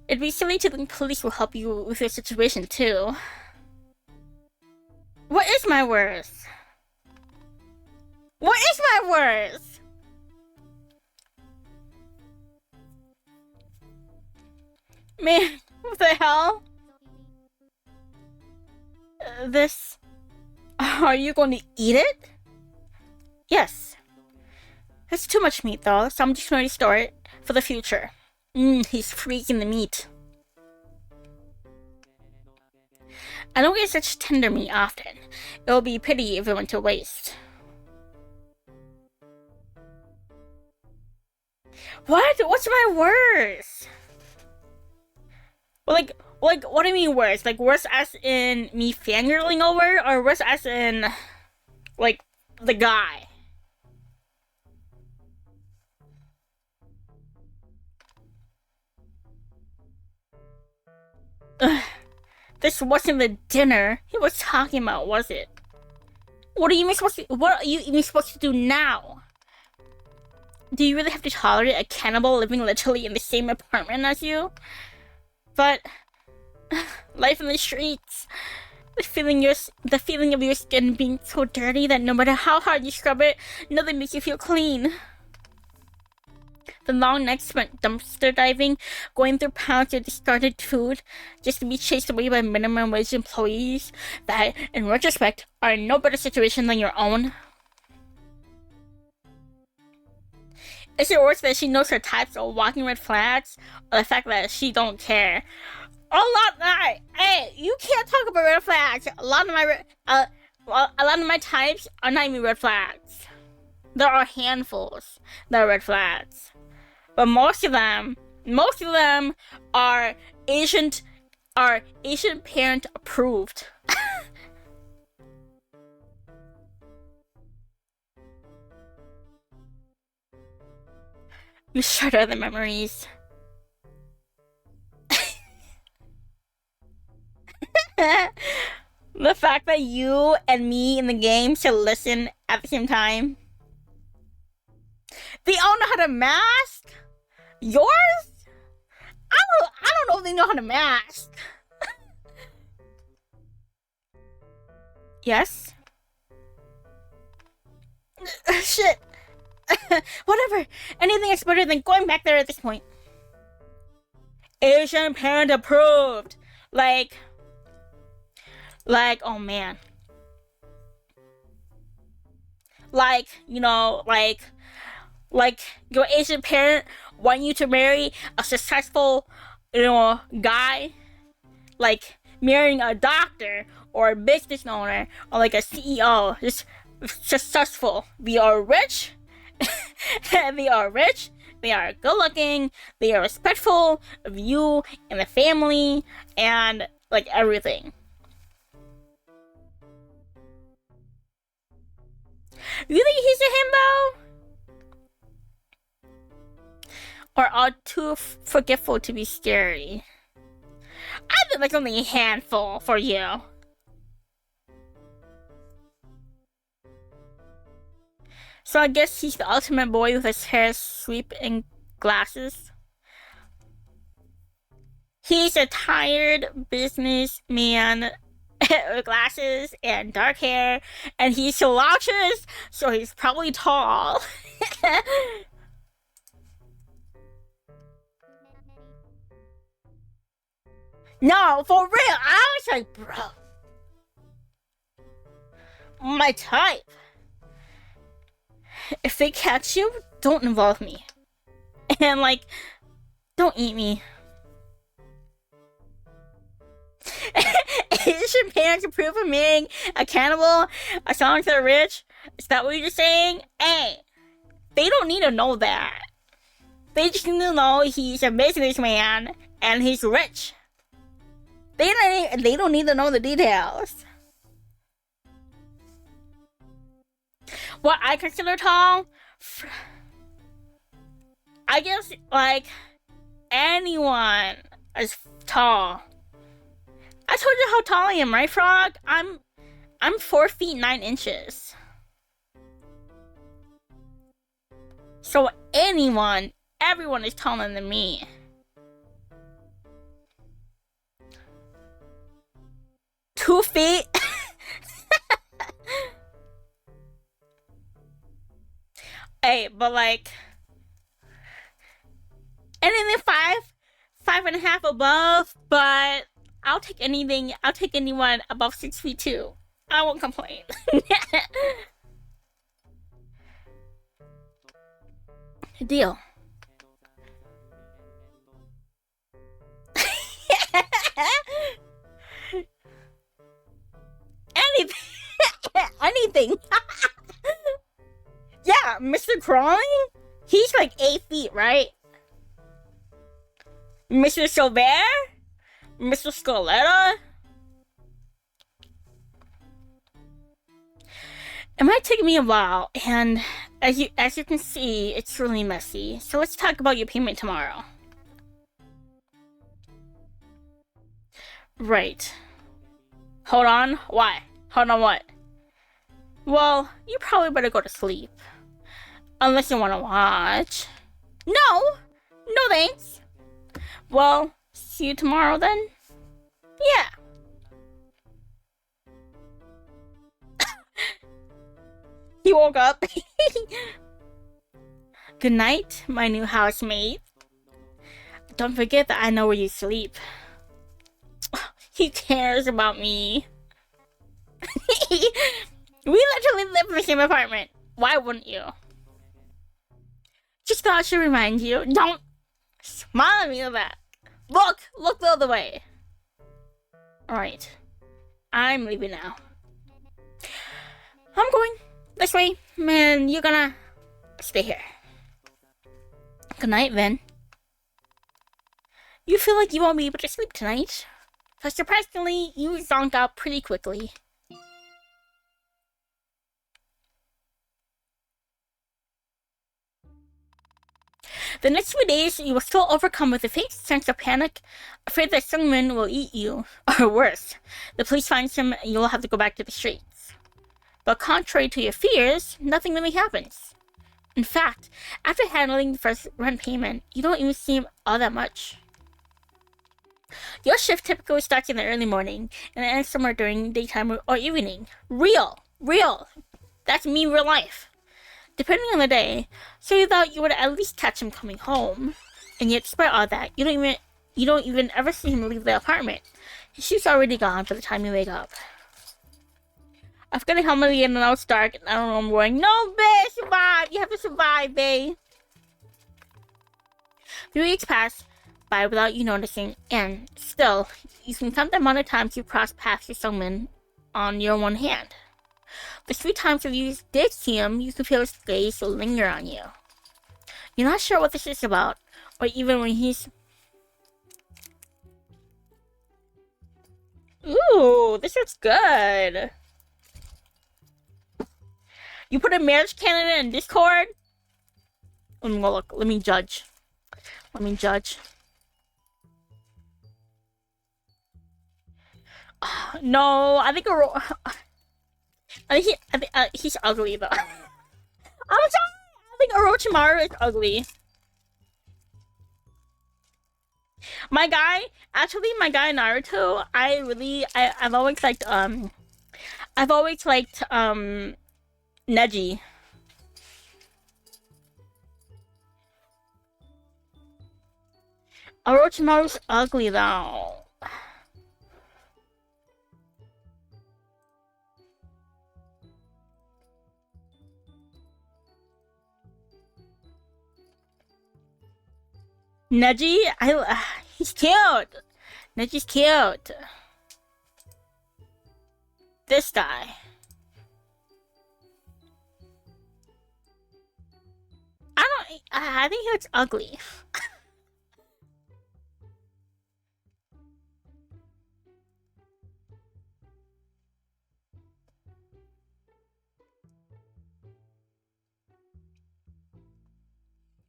A: It'd be silly to think police will help you with your situation too. What is my worst? Man, what the hell? This... Are you going to eat it? Yes. It's too much meat though, so I'm just going to store it for the future. He's freaking the meat. I don't get such tender meat often. It would be pity if it went to waste. What? What's my worst? Like, what do you mean worse? Like, worse as in me fangirling over, or worse as in, like, the guy? Ugh. This wasn't the dinner he was talking about, was it? What are you even supposed to do now? Do you really have to tolerate a cannibal living literally in the same apartment as you? But life in the streets, The feeling of your skin being so dirty that no matter how hard you scrub it, nothing makes you feel clean. The long nights spent dumpster diving, going through pounds of discarded food, just to be chased away by minimum wage employees that, in retrospect, are in no better situation than your own. Is it worse that she knows her types or walking red flags, or the fact that she don't care? Hey, you can't talk about red flags. A lot of my types are not even red flags. There are handfuls that are red flags, but most of them are Asian parent approved. You shudder the memories. The fact that you and me in the game should listen at the same time. They all know how to mask? Yours? I don't know if they know how to mask. Yes? Shit. Whatever. Anything is better than going back there at this point. Asian parent approved. Like, oh man. Like, you know, like your Asian parent want you to marry a successful, you know, guy. Like marrying a doctor or a business owner or like a CEO. Just successful. They are rich. They are rich. They are good looking. They are respectful of you and the family and like everything. You think he's a himbo? Or are too forgetful to be scary? I think that's only a handful for you. So I guess he's the ultimate boy with his hair sweep and glasses. He's a tired businessman with glasses and dark hair, and he slouches, so he's probably tall. No, for real, I was like, bro, my type. If they catch you, don't involve me. And like, don't eat me. Asian parents approve of marrying a cannibal as long as they're rich? Is that what you're saying? Hey, they don't need to know that. They just need to know he's a businessman and he's rich. They don't need to know the details. What I consider tall? I guess, like, anyone is tall. I told you how tall I am, right, Frog? I'm 4 feet 9 inches. So everyone is taller than me. Two feet? Hey, but like anything 5.5 above, but I'll take anything. I'll take anyone above 6 feet too. I won't complain. Deal. Anything. Yeah, Mr. Crawling? He's like 8 feet, right? Mr. Silver? Mr. Scaletta? It might take me a while, and as you can see, it's really messy. So let's talk about your payment tomorrow. Right. Hold on. Why? Hold on what? Well, you probably better go to sleep. Unless you want to watch. No! No thanks. Well, see you tomorrow then? Yeah. woke up. Good night, my new housemate. Don't forget that I know where you sleep. He cares about me. We literally live in the same apartment. Why wouldn't you? Just thought I should remind you. Don't smile at me like that. Look the other way. Alright. I'm leaving now. I'm going this way, man. You're gonna stay here. Good night, Vin. You feel like you won't be able to sleep tonight? But surprisingly, you zonked out pretty quickly. The next few days, you will still overcome with a faint sense of panic, afraid that Sungmin will eat you, or worse, the police finds him and you'll have to go back to the streets. But contrary to your fears, nothing really happens. In fact, after handling the first rent payment, you don't even seem all that much. Your shift typically starts in the early morning and ends somewhere during daytime or evening. Real. That's me in real life. Depending on the day, so you thought you would at least catch him coming home, and yet despite all that, you don't even ever see him leave the apartment. His shoes are already gone by the time you wake up. I've got a helmet again and now it's dark and I don't know what I'm wearing. No, babe, survive! You have to survive, babe! 3 weeks pass by without you noticing, and still, you can count the amount of times you cross paths with someone on your one hand. The 3 times that you did see him, you could feel his gaze linger on you. You're not sure what this is about, or even when he's... Ooh, this looks good. You put a marriage candidate in Discord? Let me go look. Let me judge. No, I think he's ugly though. I'm sorry. I think Orochimaru is ugly. My guy Naruto. I've always liked Neji. Orochimaru's ugly though. Neji, he's cute. Neji's cute. This guy. I think he looks ugly.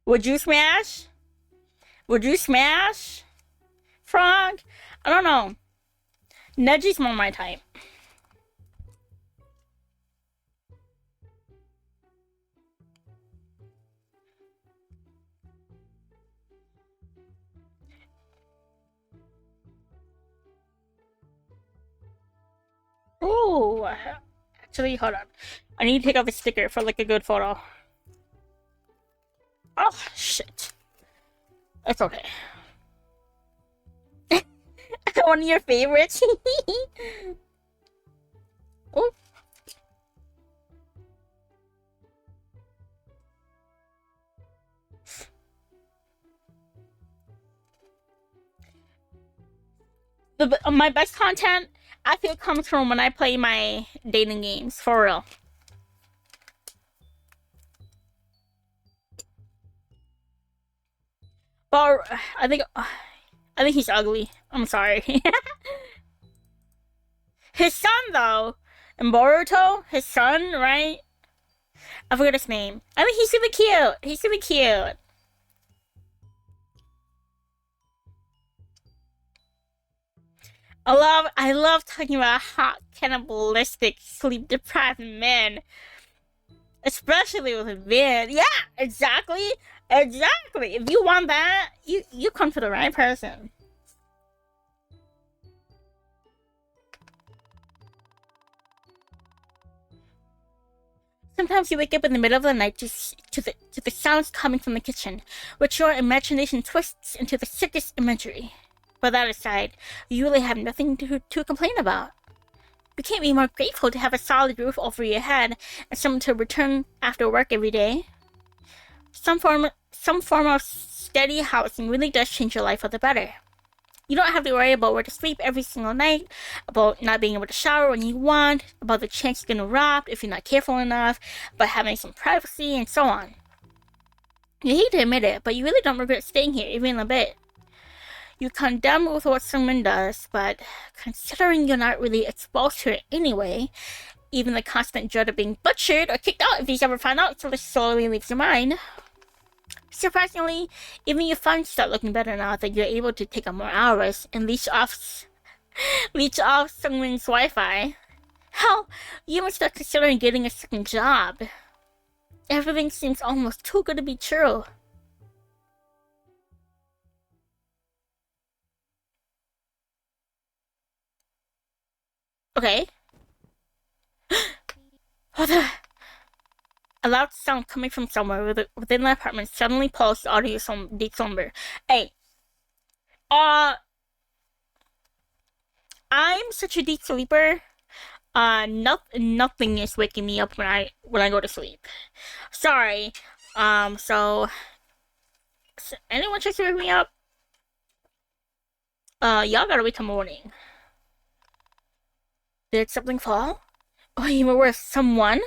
A: Would you smash? Would you smash? Frog? I don't know. Neji's more my type. Ooh, actually, hold on. I need to take off the sticker for like a good photo. Oh, shit. It's okay. One of your favorites. Oh. My best content, I feel, comes from when I play my dating games, for real. But I think he's ugly. I'm sorry. His son, though, in Boruto, his son, right? I forget his name. I think he's really cute. He's really cute. I love talking about hot, cannibalistic, sleep-deprived men. Especially with Vin. Yeah, exactly. Exactly. If you want that, you come to the right person. Sometimes you wake up in the middle of the night to the sounds coming from the kitchen, which your imagination twists into the sickest imagery. But that aside, you really have nothing to complain about. You can't be more grateful to have a solid roof over your head and someone to return after work every day. Some form of steady housing really does change your life for the better. You don't have to worry about where to sleep every single night, about not being able to shower when you want, about the chance you're getting robbed if you're not careful enough, about having some privacy, and so on. You hate to admit it, but you really don't regret staying here even a bit. You condemn with what someone does, but considering you're not really exposed to it anyway, even the constant dread of being butchered or kicked out if these ever find out sort of slowly leaves your mind. Surprisingly, even your funds start looking better now that you're able to take up more hours and leech off someone's Wi-Fi. Hell, you even start considering getting a second job. Everything seems almost too good to be true. Okay. What the? A loud sound coming from somewhere within the apartment suddenly paused the audio deep somber. Hey. I'm such a deep sleeper. Nothing is waking me up when I go to sleep. Sorry. So anyone tries to wake me up? Y'all gotta wait till morning. Did something fall? Or even worse, someone?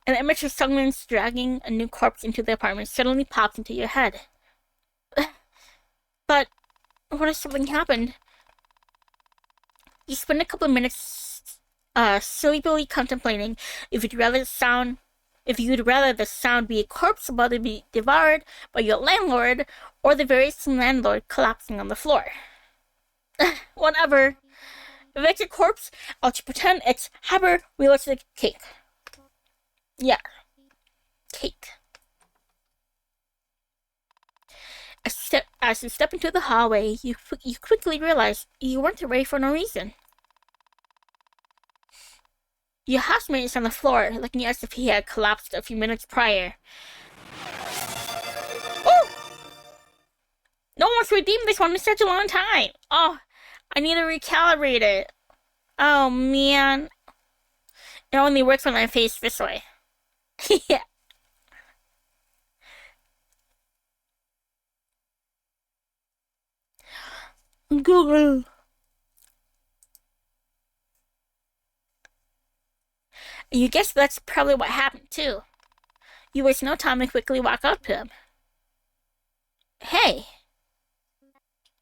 A: An image of someone dragging a new corpse into the apartment suddenly pops into your head. But what if something happened? You spend a couple of minutes sleepily contemplating if you'd rather the sound be a corpse about to be devoured by your landlord or the very same landlord collapsing on the floor. Whatever. If it's a corpse, I'll just pretend it's hyper-realistic cake. Yeah. Cake. As you step into the hallway, you quickly realize you weren't ready for no reason. Your housemate is on the floor, looking as if he had collapsed a few minutes prior. Oh! No one's redeemed this one in such a long time! Oh, I need to recalibrate it. Oh, man. It only works when I face this way. Yeah. Google. You guess that's probably what happened too. You waste no time and quickly walk up to him. Hey.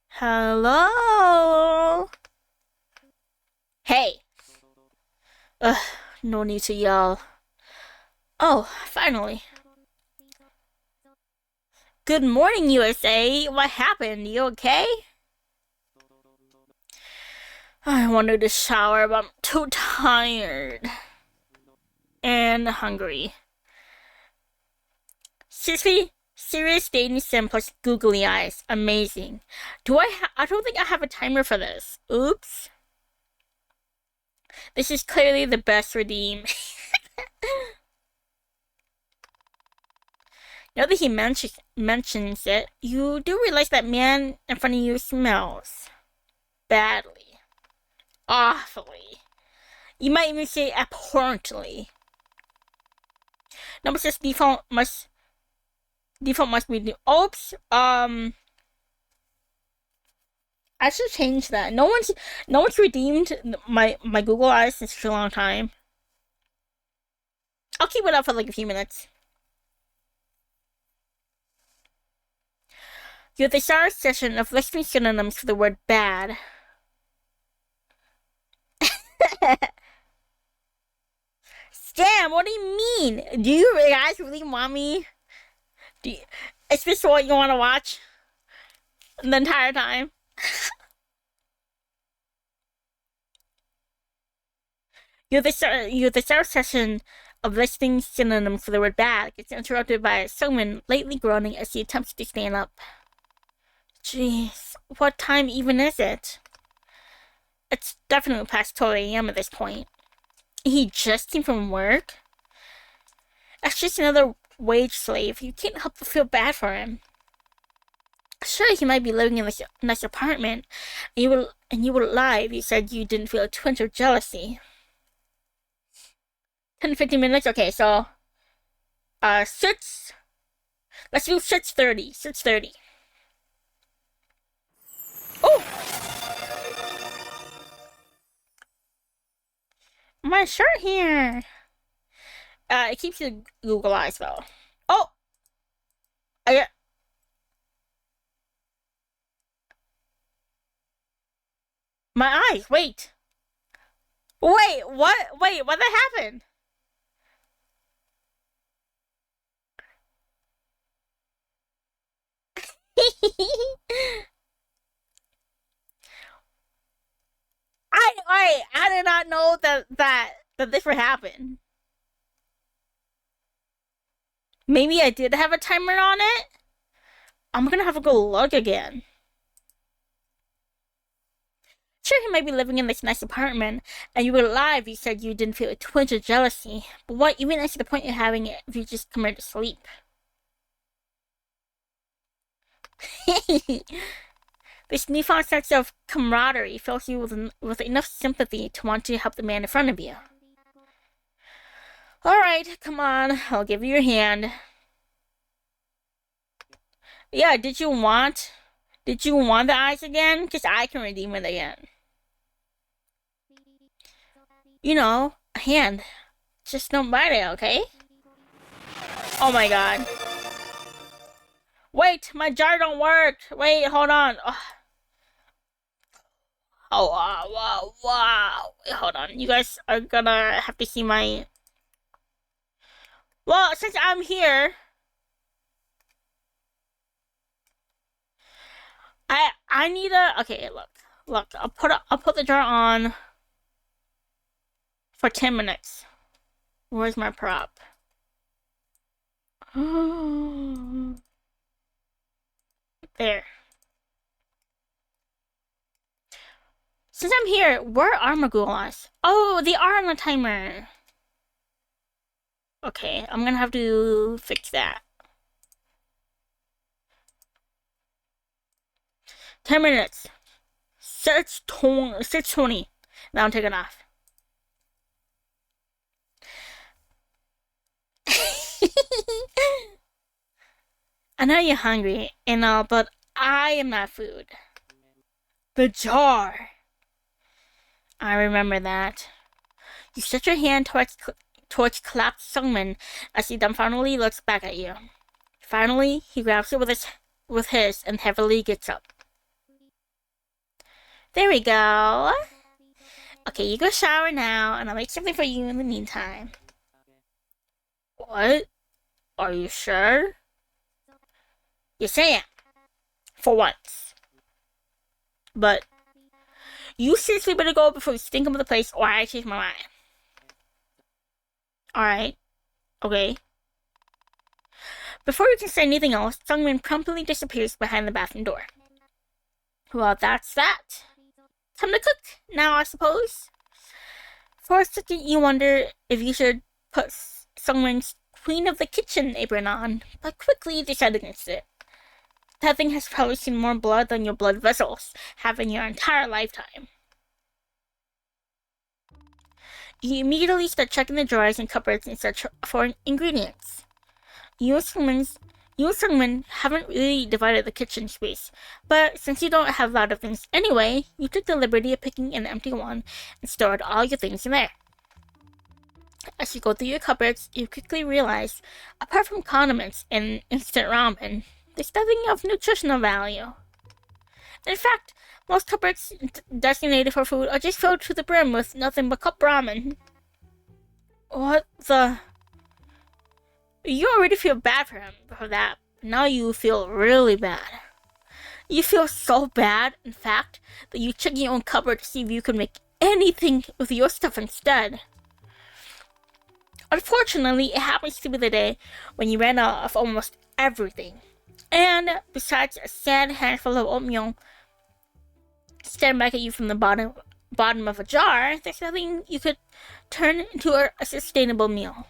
A: Hello. Hey. Ugh, no need to yell. Oh, finally. Good morning, USA. What happened? You okay? I wanted to shower, but I'm too tired. And hungry. Seriously? Serious dating sim plus googly eyes. Amazing. I don't think I have a timer for this. Oops. This is clearly the best redeem. Now that he mentions it, you do realize that man in front of you smells badly. Awfully. You might even say abhorrently. Number 6 default must be new. Oops. I should change that. No one's redeemed my Google eyes in such a long time. I'll keep it up for like a few minutes. You have the Sharou session of listing synonyms for the word bad. Stam, what do you mean? Do you guys really want me? Is this what you want to watch the entire time? You have the Sharou session of listing synonyms for the word bad gets interrupted by someone lately groaning as he attempts to stand up. Jeez, what time even is it? It's definitely past 12 a.m. at this point. He just came from work? That's just another wage slave. You can't help but feel bad for him. Sure, he might be living in this nice apartment, and you would lie if you said you didn't feel a twinge of jealousy. 10 to 15 minutes? Okay, so, let's do 6:30. 6:30. Oh! My shirt here! It keeps you Google eyes, though. Oh! My eyes, wait! Wait, what? Wait, what that happened? I did not know that this would happen. Maybe I did have a timer on it? I'm gonna have to go look again. Sure, he might be living in this nice apartment, and you would lie if you said you didn't feel a twinge of jealousy. But what even is the point of having it if you just come here to sleep? This newfound sense of camaraderie fills you with enough sympathy to want to help the man in front of you. Alright, come on, I'll give you your hand. Yeah, did you want the eyes again? Because I can redeem it again. You know, a hand. Just don't bite it, okay? Oh my god. Wait, my jar don't work. Wait, hold on. Oh, wow, wow. Hold on. You guys are gonna have to see my... Well, since I'm here... I need a... Okay, look. I'll put the jar on for 10 minutes. Where's my prop? There. Since I'm here, where are my Google eyes? Oh, they are on the timer. Okay, I'm gonna have to fix that. 10 minutes. 6:20. Now I'm taking off. I know you're hungry and all, but I am not food. The jar. I remember that. You stretch your hand towards Clap Sungman as he dumbfoundedly looks back at you. Finally, he grabs it with his and heavily gets up. There we go. Okay, you go shower now, and I'll make something for you in the meantime. What? Are you sure? Yes, I am. For once. But you seriously better go before you stink up the place, or I change my mind. Alright. Okay. Before you can say anything else, Sungmin promptly disappears behind the bathroom door. Well, that's that. Time to cook now, I suppose. For a second, you wonder if you should put Sungmin's Queen of the Kitchen apron on, but quickly decide against it. That thing has probably seen more blood than your blood vessels have in your entire lifetime. You immediately start checking the drawers and cupboards in search for ingredients. You and Sungmin haven't really divided the kitchen space, but since you don't have a lot of things anyway, you took the liberty of picking an empty one and stored all your things in there. As you go through your cupboards, you quickly realize, apart from condiments and instant ramen, there's nothing of nutritional value. In fact, most cupboards designated for food are just filled to the brim with nothing but cup ramen. What the... You already feel bad for him for that. Now you feel really bad. You feel so bad, in fact, that you check your own cupboard to see if you can make anything with your stuff instead. Unfortunately, it happens to be the day when you ran out of almost everything. And besides a sad handful of oatmeal staring back at you from the bottom of a jar, there's nothing you could turn into a sustainable meal.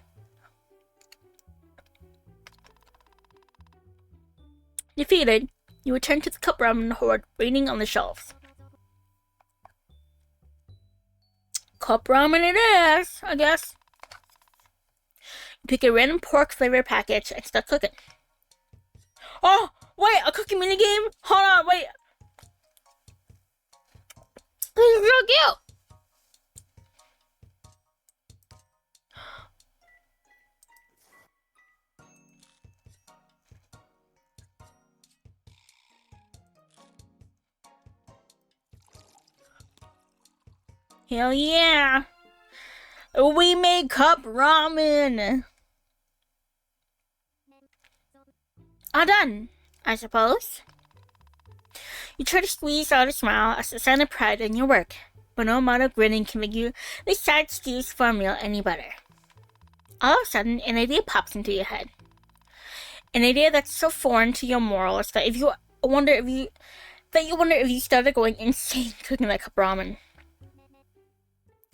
A: Defeated, you return to the cup ramen horde waiting on the shelves. Cup ramen it is, I guess. You pick a random pork flavor package and start cooking. Oh, wait, a cooking minigame? Hold on, wait. This is real cute. Hell yeah. We made cup ramen. All done, I suppose. You try to squeeze out a smile as a sign of pride in your work, but no amount of grinning can make you decide to use for a meal any better. All of a sudden, an idea pops into your head. An idea that's so foreign to your morals that you wonder if you started going insane cooking that cup ramen.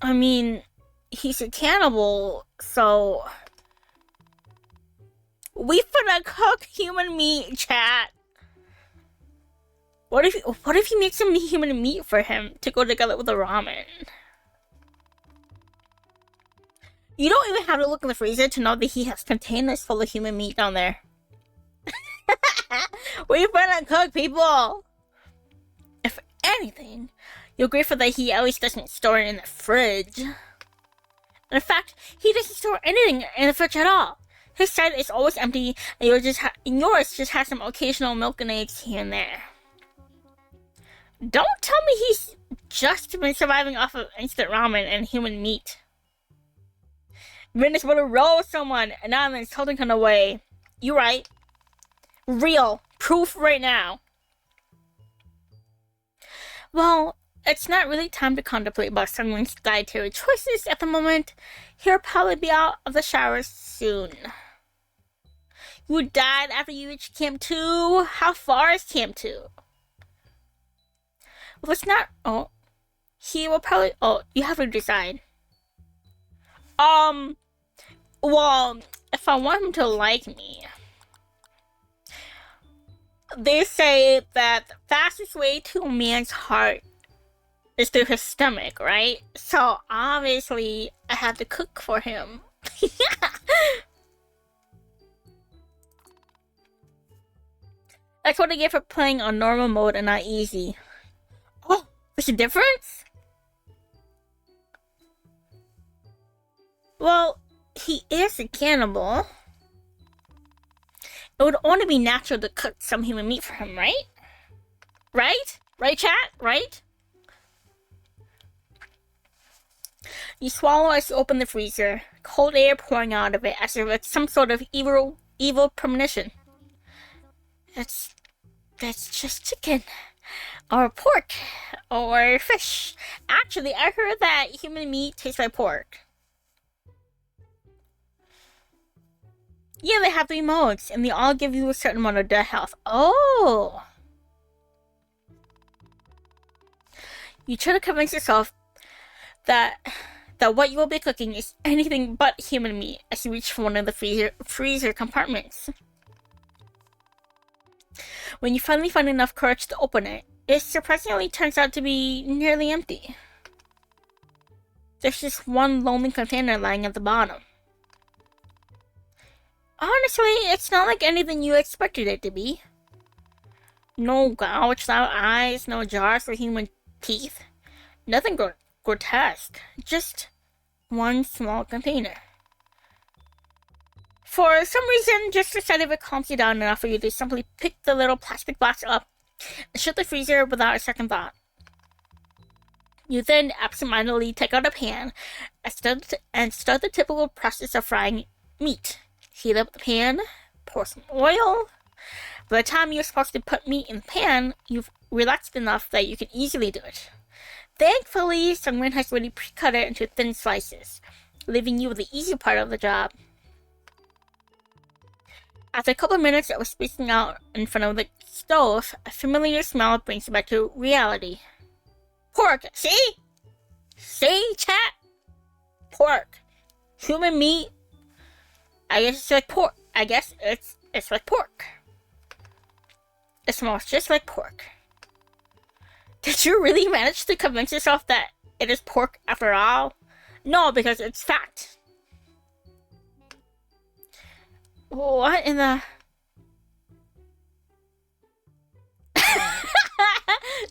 A: I mean, he's a cannibal, so we finna cook human meat, chat. What if you make some human meat for him to go together with the ramen? You don't even have to look in the freezer to know that he has containers full of human meat down there. We finna cook, people! If anything, you're grateful that he at least doesn't store it in the fridge. In fact, he doesn't store anything in the fridge at all. His side is always empty, and yours just has some occasional milk and eggs here and there. Don't tell me he's just been surviving off of instant ramen and human meat. Vin is about to roll someone, and Island's holding him away. You right. Real. Proof right now. Well, it's not really time to contemplate about someone's dietary choices at the moment. He'll probably be out of the shower soon. You died after you reached Camp 2? How far is Camp 2? Well, it's not... Oh. He will probably... Oh, you have to decide. Well, if I want him to like me... They say that the fastest way to a man's heart is through his stomach, right? So, obviously, I have to cook for him. That's what I get for playing on normal mode and not easy. Oh, there's a difference? Well, he is a cannibal. It would only be natural to cook some human meat for him, right? Right? Right, chat? Right? You swallow as you open the freezer, cold air pouring out of it as if it's some sort of evil premonition. That's just chicken. Or pork. Or fish. Actually, I heard that human meat tastes like pork. Yeah, they have 3 modes, and they all give you a certain amount of dead health. Oh! You try to convince yourself that what you will be cooking is anything but human meat as you reach for one of the freezer compartments. When you finally find enough courage to open it, it surprisingly turns out to be nearly empty. There's just one lonely container lying at the bottom. Honestly, it's not like anything you expected it to be. No gouged out eyes, no jars for human teeth. Nothing grotesque. Just one small container. For some reason, just the sight of it calms you down enough for you to simply pick the little plastic box up and shut the freezer without a second thought. You then absentmindedly take out a pan and start the typical process of frying meat. Heat up the pan, pour some oil. By the time you're supposed to put meat in the pan, you've relaxed enough that you can easily do it. Thankfully, someone has already pre-cut it into thin slices, leaving you with the easy part of the job. After a couple of minutes of spacing out in front of the stove, a familiar smell brings you back to reality. Pork! See? See, chat? Pork. Human meat. I guess it's like pork. I guess it's like pork. It smells just like pork. Did you really manage to convince yourself that it is pork after all? No, because it's fat. What in the...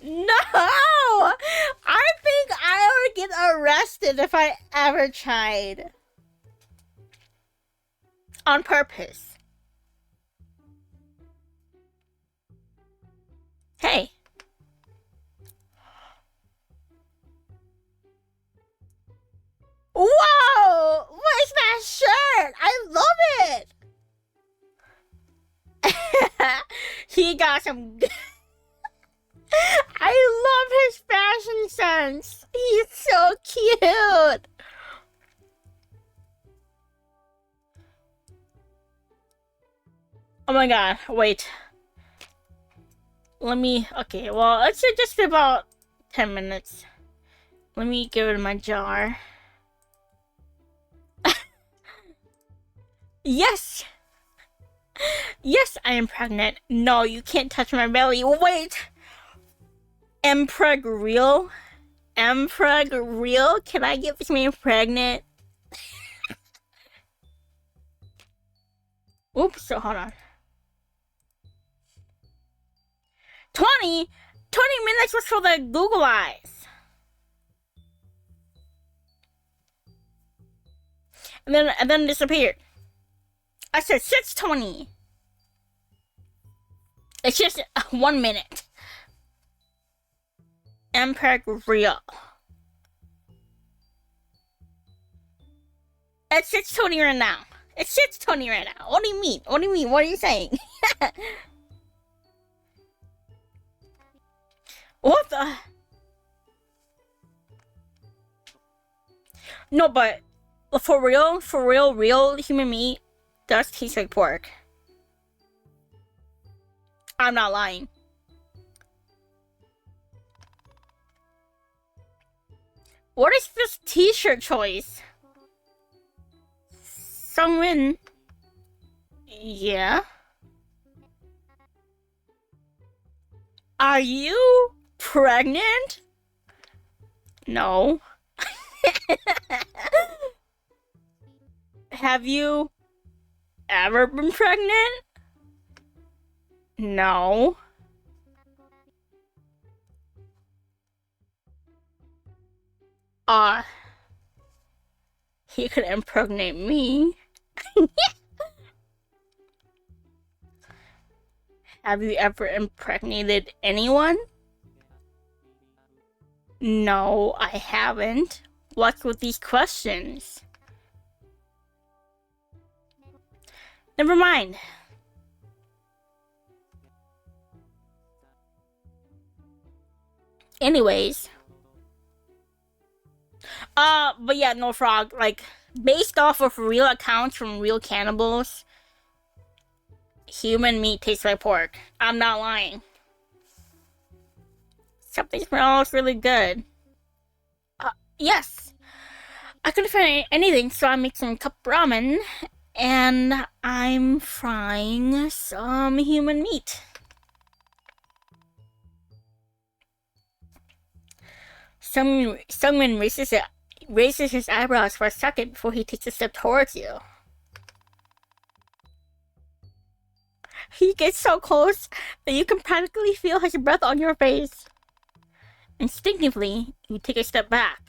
A: No! I think I would get arrested if I ever tried. On purpose. Hey. Whoa! What is that shirt? I love it! He got some... I love his fashion sense. He's so cute. Oh my god, wait. Let me... Okay, well, it's just about 10 minutes. Let me give it my jar. Yes! Yes, I am pregnant. No, you can't touch my belly. Wait! Empreg real? Empreg real? Can I get this man pregnant? Oops, so hold on. 20 minutes was for the Google eyes. And then it disappeared. I said 6:20. It's just 1 minute. Empreg real. It's 6:20 right now. It's 6:20 right now. What do you mean? What do you mean? What are you saying? What the? No, but for real human meat does taste like pork. I'm not lying. What is this t-shirt choice? Someone... Yeah? Are you pregnant? No. Have you ever been pregnant? No. He could impregnate me. Have you ever impregnated anyone? No, I haven't. What's with these questions? Never mind. Anyways. But yeah, no frog. Like, based off of real accounts from real cannibals, human meat tastes like pork. I'm not lying. Something smells really good. Yes. I couldn't find anything, so I made some cup ramen, and I'm frying some human meat. Someone raises his eyebrows for a second before he takes a step towards you. He gets so close that you can practically feel his breath on your face. Instinctively, you take a step back.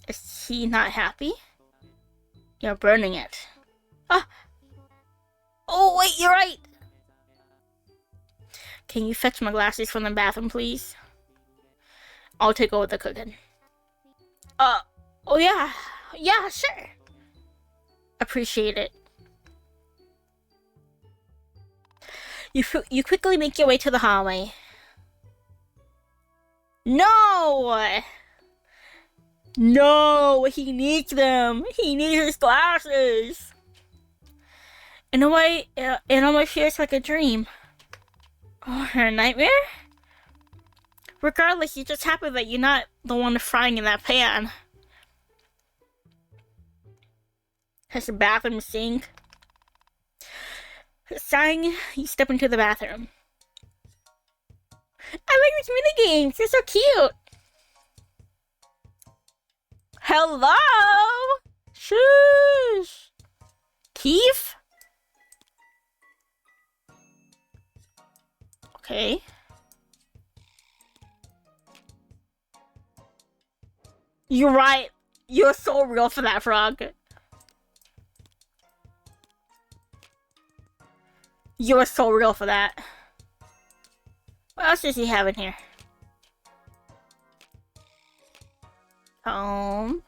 A: Is he not happy? You're burning it. Oh wait, you're right! Can you fetch my glasses from the bathroom, please? I'll take over the cooking. Oh yeah. Yeah, sure. Appreciate it. You quickly make your way to the hallway. No! No! He needs them! He needs his glasses! In a way, it almost feels like a dream. Or a nightmare? Regardless, you're just happy that you're not the one frying in that pan. Has a bathroom sink. Sighing, you step into the bathroom. I like these mini games. They're so cute. Hello? Shush. Keith? Okay. You're right. You're so real for that, Frog. You're so real for that. What else does he have in here? Comb.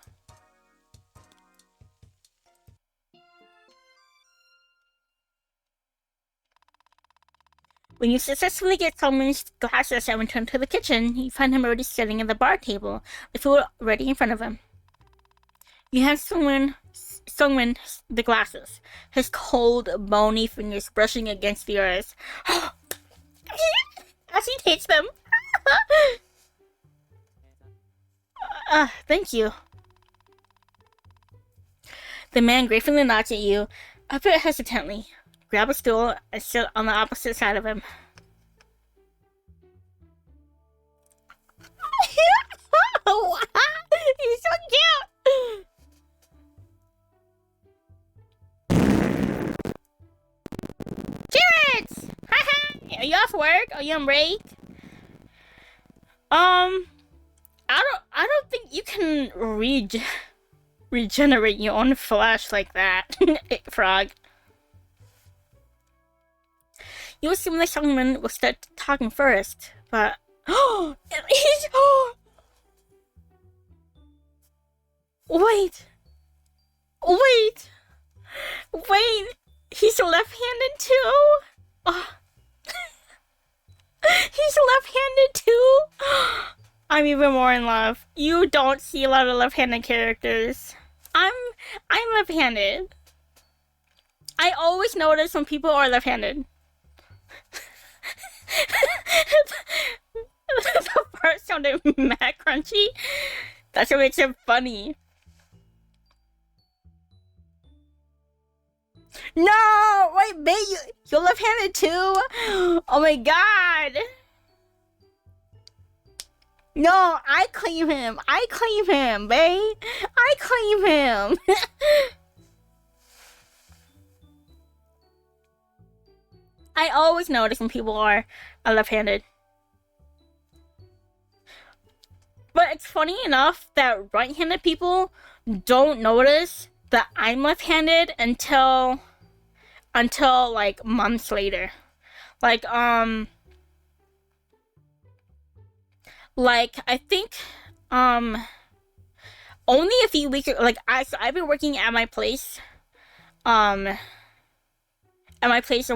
A: When you successfully get someone's glasses and return to the kitchen, you find him already sitting at the bar table, with food ready in front of him. You hand Sungmin the glasses, his cold, bony fingers brushing against yours as he takes them. Thank you. The man gratefully nods at you, a bit hesitantly. Grab a stool and sit on the opposite side of him. He's so cute! Cheers! Hi! Are you off work? Are you on break? I don't think you can regenerate your own flesh like that, Frog. You assume that someone will start talking first, but wait, he's left-handed too. He's left-handed too. I'm even more in love. You don't see a lot of left-handed characters. I'm left-handed. I always notice when people are left-handed. The part sounded mad crunchy. That's what makes it funny. No! Wait, babe, you're left-handed too? Oh my god! No, I claim him, babe! I claim him! I always notice when people are left-handed. But it's funny enough that right-handed people don't notice that I'm left-handed until like months later. Like I think only a few weeks, like I've been working at my place of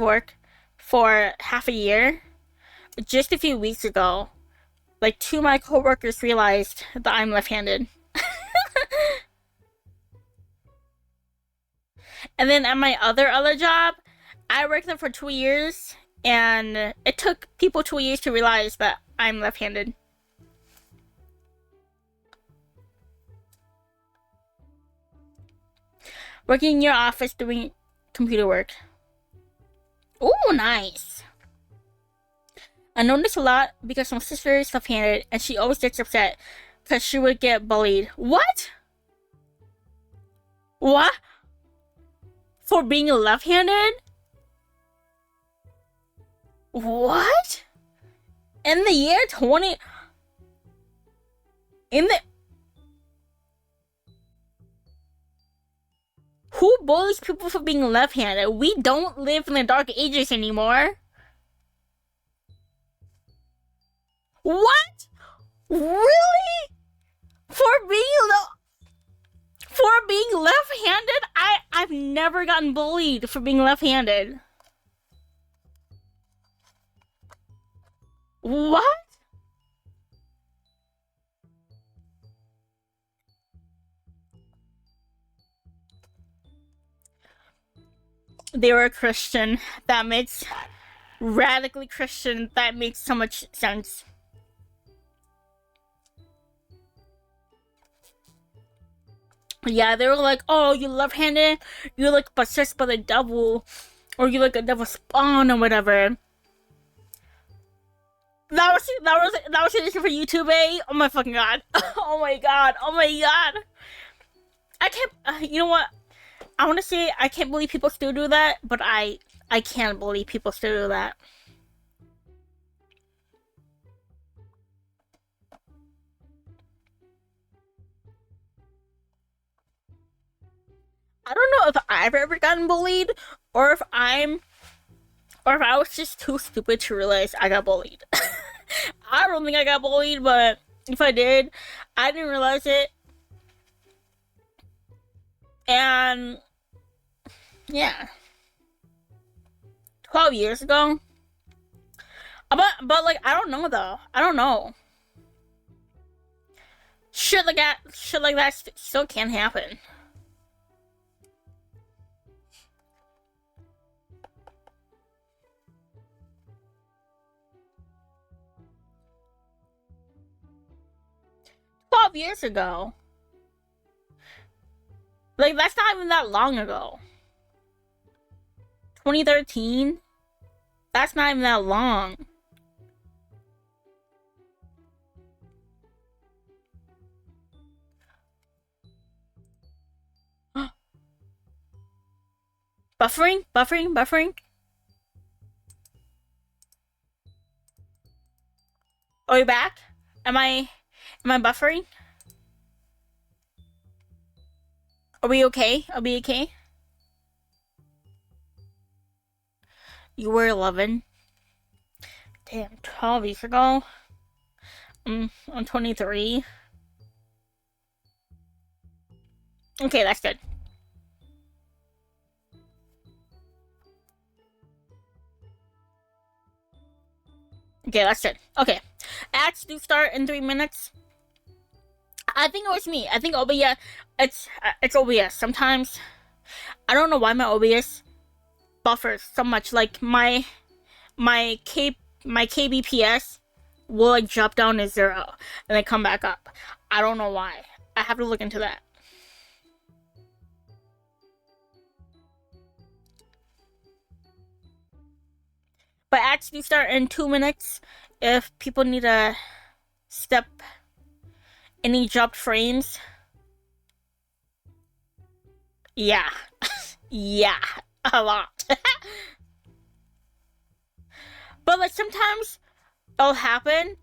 A: work for half a year. Just a few weeks ago, like 2 of my coworkers realized that I'm left-handed. And then at my other job, I worked there for 2 years, and it took people 2 years to realize that I'm left-handed. Working in your office doing computer work. Ooh, nice. I notice a lot because my sister is left-handed and she always gets upset because she would get bullied. What? What? For being left-handed? What? In the year 20... Who bullies people for being left-handed? We don't live in the Dark Ages anymore. What? Really? For being left-handed? I've never gotten bullied for being left-handed. What? They were a Christian. That makes... Radically Christian. That makes so much sense. Yeah, they were like, oh, you left-handed? You're like possessed by the devil. or you like a devil spawn or whatever. That was tradition for YouTube, eh? Oh my fucking god. Oh my god. Oh my god. I can't. You know what? I want to say I can't believe people still do that, but I can't believe people still do that. I don't know if I've ever gotten bullied, or if I was just too stupid to realize I got bullied. I don't think I got bullied, but if I did, I didn't realize it. And yeah, 12 years ago. But like I don't know though. I don't know. Shit like that still can happen. Years ago. Like, that's not even that long ago. 2013? That's not even that long. Buffering. Are you back? Am I buffering? Are we okay? You were 11. Damn, 12 years ago. I'm 23. Okay, that's good. Okay, that's good. Okay. Ads do start in 3 minutes. I think it was me. I think OBS. It's OBS. Sometimes I don't know why my OBS buffers so much. Like my kbps will like drop down to 0 and then come back up. I don't know why. I have to look into that. But ads do start in 2 minutes. If people need a step any dropped frames. Yeah. Yeah. A lot. But like sometimes it'll happen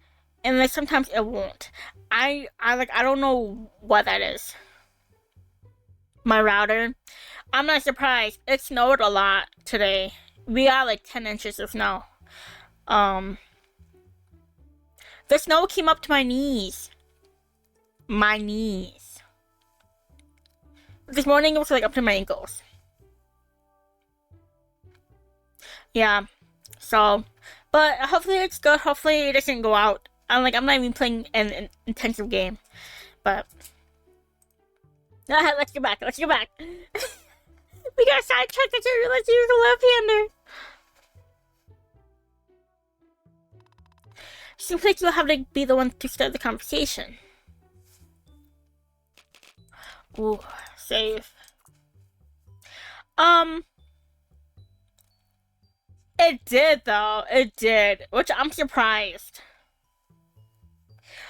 A: and like sometimes it won't. I don't know what that is. My router. I'm not surprised. It snowed a lot today. We got like 10 inches of snow. The snow came up to my knees. My knees. This morning it was like up to my ankles. Yeah. So, but hopefully it's good. Hopefully it doesn't go out. I'm not even playing an intensive game. But let's get back. We got sidetracked. Let's use a left-hander. Seems like you'll have to be the one to start the conversation. Ooh, save. It did though. It did, which I'm surprised.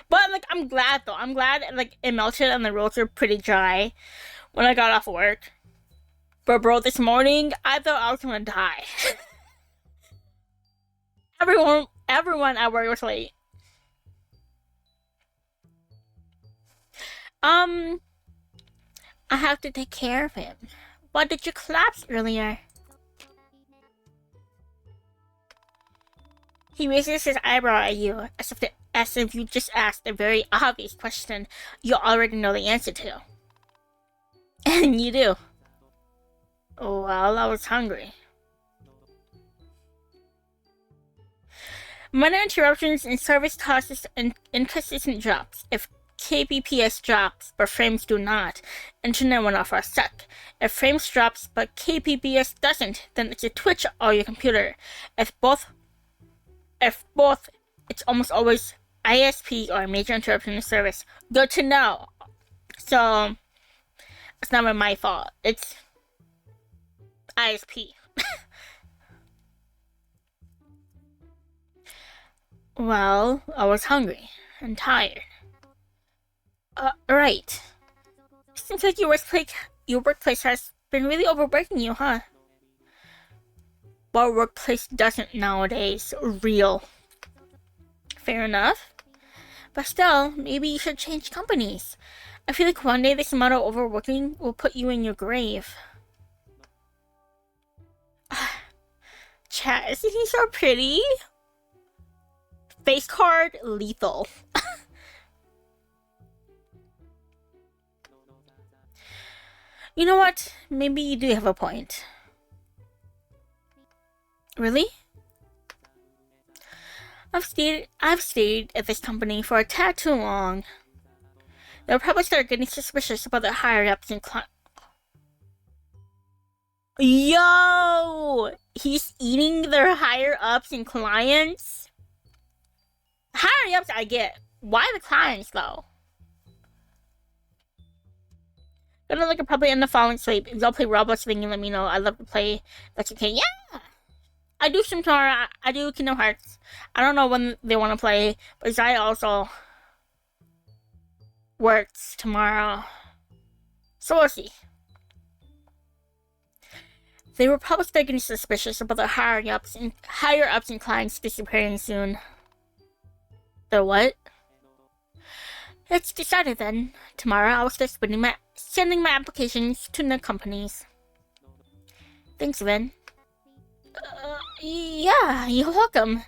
A: But like, I'm glad though. I'm glad like it melted and the roads were pretty dry when I got off work. But bro, this morning I thought I was gonna die. Everyone at work was late. I have to take care of him. Why did you collapse earlier? He raises his eyebrow at you, as if you just asked a very obvious question you already know the answer to. And you do. Well, I was hungry. Minor interruptions in service causes inconsistent drops. If kbps drops but frames do not, internet went off for a sec. If frames drops but kbps doesn't, then it's a twitch or your computer. If both, it's almost always ISP or a major interruption in service. Good to know. So it's not my fault. It's ISP. Well, I was hungry and tired. Right. Seems like your workplace has been really overworking you, huh? Well, workplace doesn't nowadays. Real. Fair enough. But still, maybe you should change companies. I feel like one day this amount of overworking will put you in your grave. Chat, isn't he so pretty? Face card, lethal. You know what? Maybe you do have a point. Really? I've stayed at this company for a tad too long. They'll probably start getting suspicious about the higher-ups and Yo! He's eating their higher-ups and clients? Higher-ups I get. Why the clients, though? Gonna look at probably end up falling asleep. If y'all play Roblox, then you let me know. I'd love to play. That's okay. Yeah! I do some tomorrow. I do Kingdom Hearts. I don't know when they want to play, but Zai also works tomorrow. So we'll see. They were probably start getting suspicious about the higher ups and clients disappearing soon. The what? It's decided then. Tomorrow I will start sending my applications to the companies. Thanks, Vin. Yeah, you're welcome.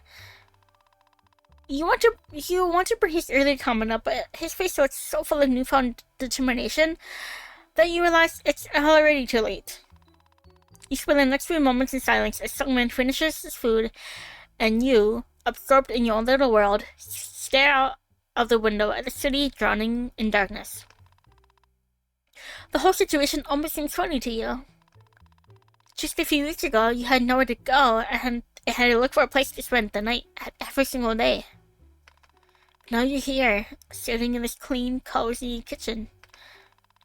A: You want to bring his earlier comment up, but his face looks so full of newfound determination that you realize it's already too late. You spend the next few moments in silence as Sungmin finishes his food, and you, absorbed in your own little world, stare out of the window at the city drowning in darkness. The whole situation almost seems funny to you. Just a few weeks ago, you had nowhere to go and had to look for a place to spend the night every single day. Now you're here, sitting in this clean, cozy kitchen,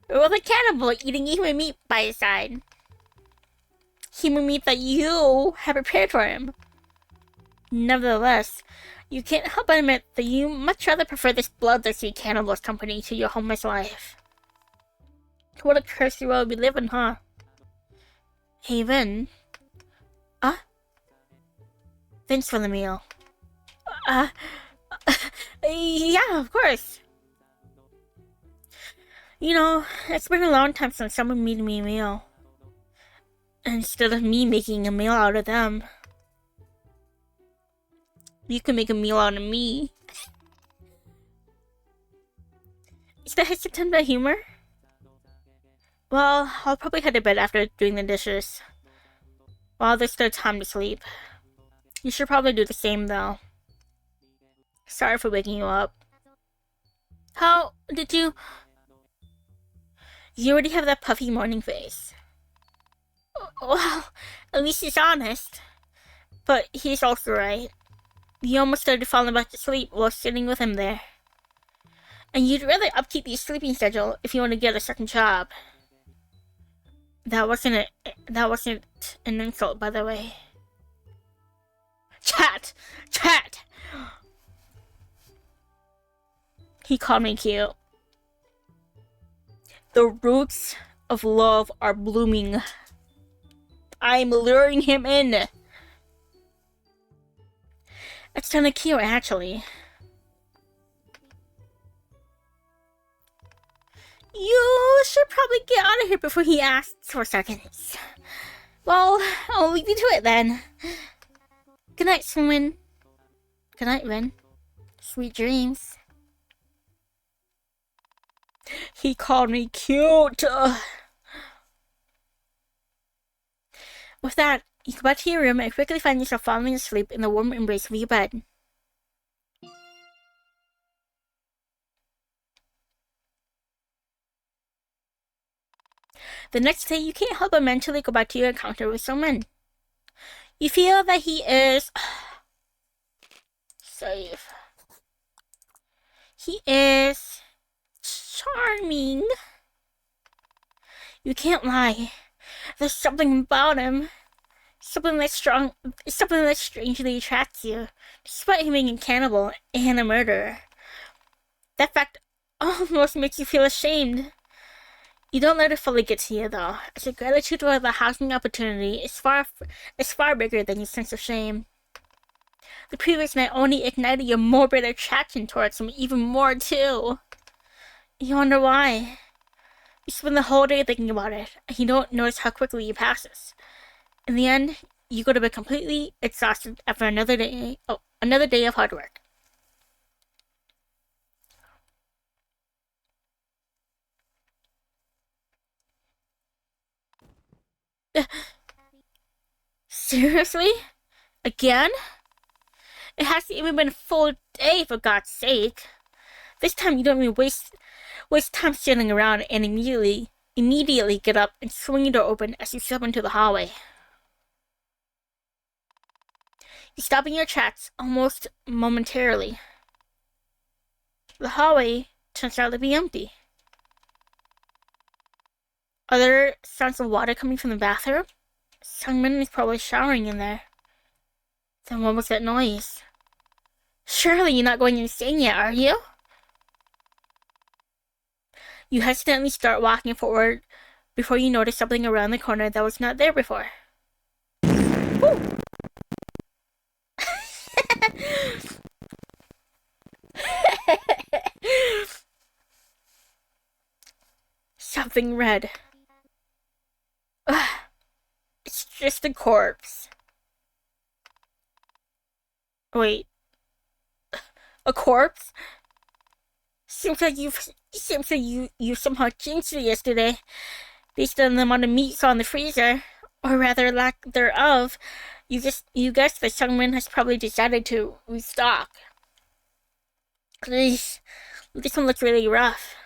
A: with a cannibal eating human meat by his side. Human meat that you have prepared for him. Nevertheless, you can't help but admit that you much rather prefer this bloodthirsty cannibal's company to your homeless life. What a cursed world we live in, huh? Hey, Vin. Thanks for the meal. Yeah, of course. You know, it's been a long time since someone made me a meal. Instead of me making a meal out of them, you can make a meal out of me. Is that his attempt at humor? Well, I'll probably head to bed after doing the dishes. Well, there's still time to sleep. You should probably do the same, though. Sorry for waking you up. How did you... You already have that puffy morning face. Well, at least he's honest. But he's also right. You almost started falling back to sleep while sitting with him there. And you'd rather upkeep your sleeping schedule if you want to get a second job. That wasn't an insult, by the way. Chat! He called me cute. The roots of love are blooming. I'm luring him in. It's kinda cute, actually. You should probably get out of here before he asks for seconds. Well, I'll leave you to it then. Good night, Swin. Good night, Ren. Sweet dreams. He called me cute. With that, you go back to your room and quickly find yourself falling asleep in the warm embrace of your bed. The next day, you can't help but mentally go back to your encounter with someone. You feel that he is... safe. He is... charming. You can't lie. There's something about him. Something that strangely attracts you, despite him being a cannibal and a murderer. That fact almost makes you feel ashamed. You don't let it fully get to you, though, as your gratitude for the housing opportunity is far bigger than your sense of shame. The previous night only ignited your morbid attraction towards him even more, too. You wonder why. You spend the whole day thinking about it, and you don't notice how quickly it passes. In the end, you go to bed completely exhausted after another day of hard work. Seriously? Again? It hasn't even been a full day, for God's sake. This time you don't even waste time standing around and immediately get up and swing your door open as you step into the hallway. You stop in your tracks almost momentarily. The hallway turns out to be empty. Are there sounds of water coming from the bathroom? Someone is probably showering in there. Then what was that noise? Surely you're not going insane yet, are you? You hesitantly start walking forward before you notice something around the corner that was not there before. Something red. It's just a corpse. Wait. A corpse? Seems like you somehow changed it yesterday, based on the amount of meat saw in the freezer, or rather lack thereof. You guessed that someone has probably decided to restock. Please, this one looks really rough.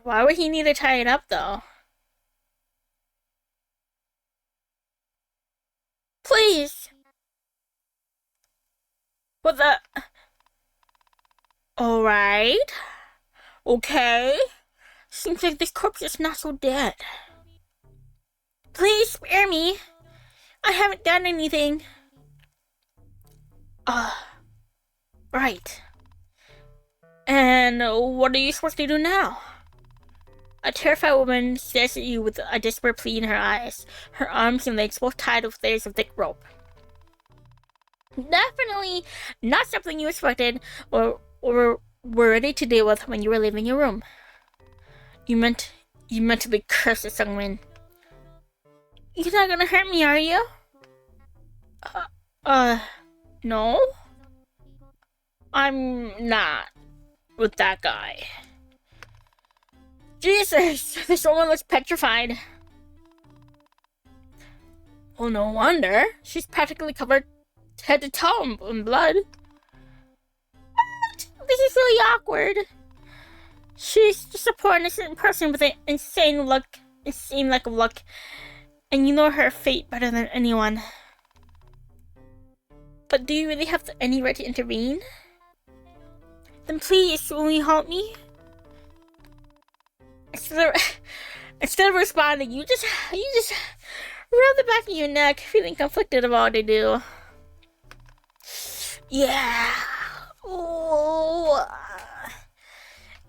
A: Why would he need to tie it up, though? Please! What the... Alright. Okay. Seems like this corpse is not so dead. Please spare me. I haven't done anything. Right. And what are you supposed to do now? A terrified woman stares at you with a desperate plea in her eyes, her arms and legs both tied with layers of thick rope. Definitely not something you expected or were ready to deal with when you were leaving your room. You meant to be cursed at someone. You're not gonna hurt me, are you? No? I'm not with that guy. Jesus, this woman looks petrified. Well, no wonder. She's practically covered head to toe in blood. What? This is really awkward. She's just a poor innocent person with an insane lack of luck, and you know her fate better than anyone. But do you really have any right to intervene? Then please, will you help me? Instead of responding, you just rub the back of your neck, feeling conflicted about what to do. Yeah. Ooh.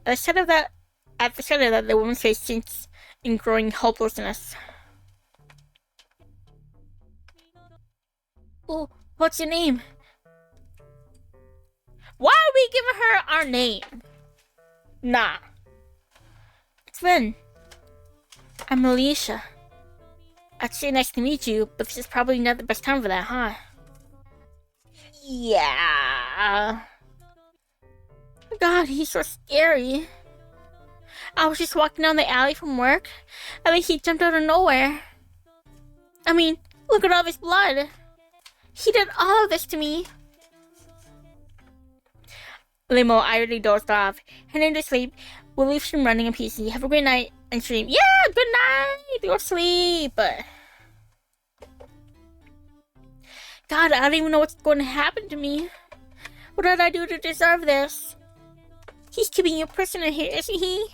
A: At the sight of that, the woman's face sinks in growing helplessness. Oh, what's your name? Why are we giving her our name? Nah. It's Lynn. I'm Alicia. I'd say nice to meet you, but this is probably not the best time for that, huh? Yeah. God, he's so scary. I was just walking down the alley from work, and then he jumped out of nowhere. I mean, look at all this blood. He did all of this to me. Limo irony dozed off, heading to sleep. We'll leave stream running on PC. Have a great night and stream. Yeah, good night. Go sleep. God, I don't even know what's going to happen to me. What did I do to deserve this? He's keeping you a prisoner here, isn't he?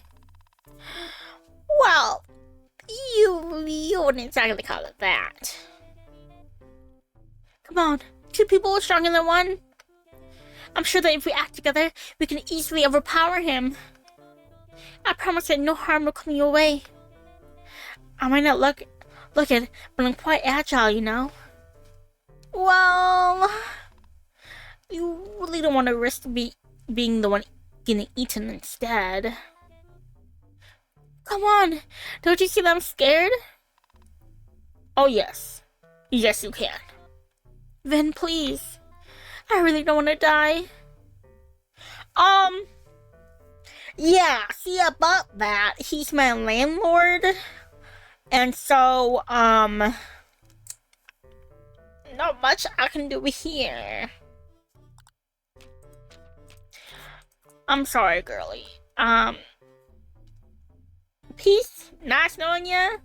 A: Well, you wouldn't exactly call it that. Come on, two people are stronger than one. I'm sure that if we act together, we can easily overpower him. I promise that no harm will come your way. I might not look it, but I'm quite agile, you know. Well, you really don't want to risk being the one getting eaten instead. Come on, don't you see that I'm scared? Oh yes, yes you can. Then please, I really don't want to die. Yeah, see about that, he's my landlord. And so, not much I can do here. I'm sorry, girlie. Peace? Nice knowing ya?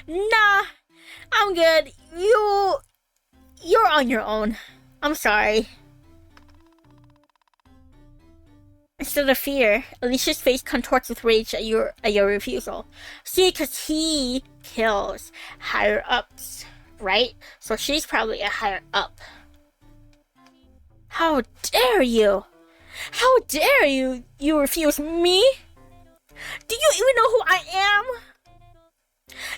A: Nah, I'm good. You're on your own. I'm sorry. Instead of fear, Alicia's face contorts with rage at your refusal. See, because he kills higher ups, right? So she's probably a higher up. How dare you? How dare you? You refuse me? Do you even know who I am?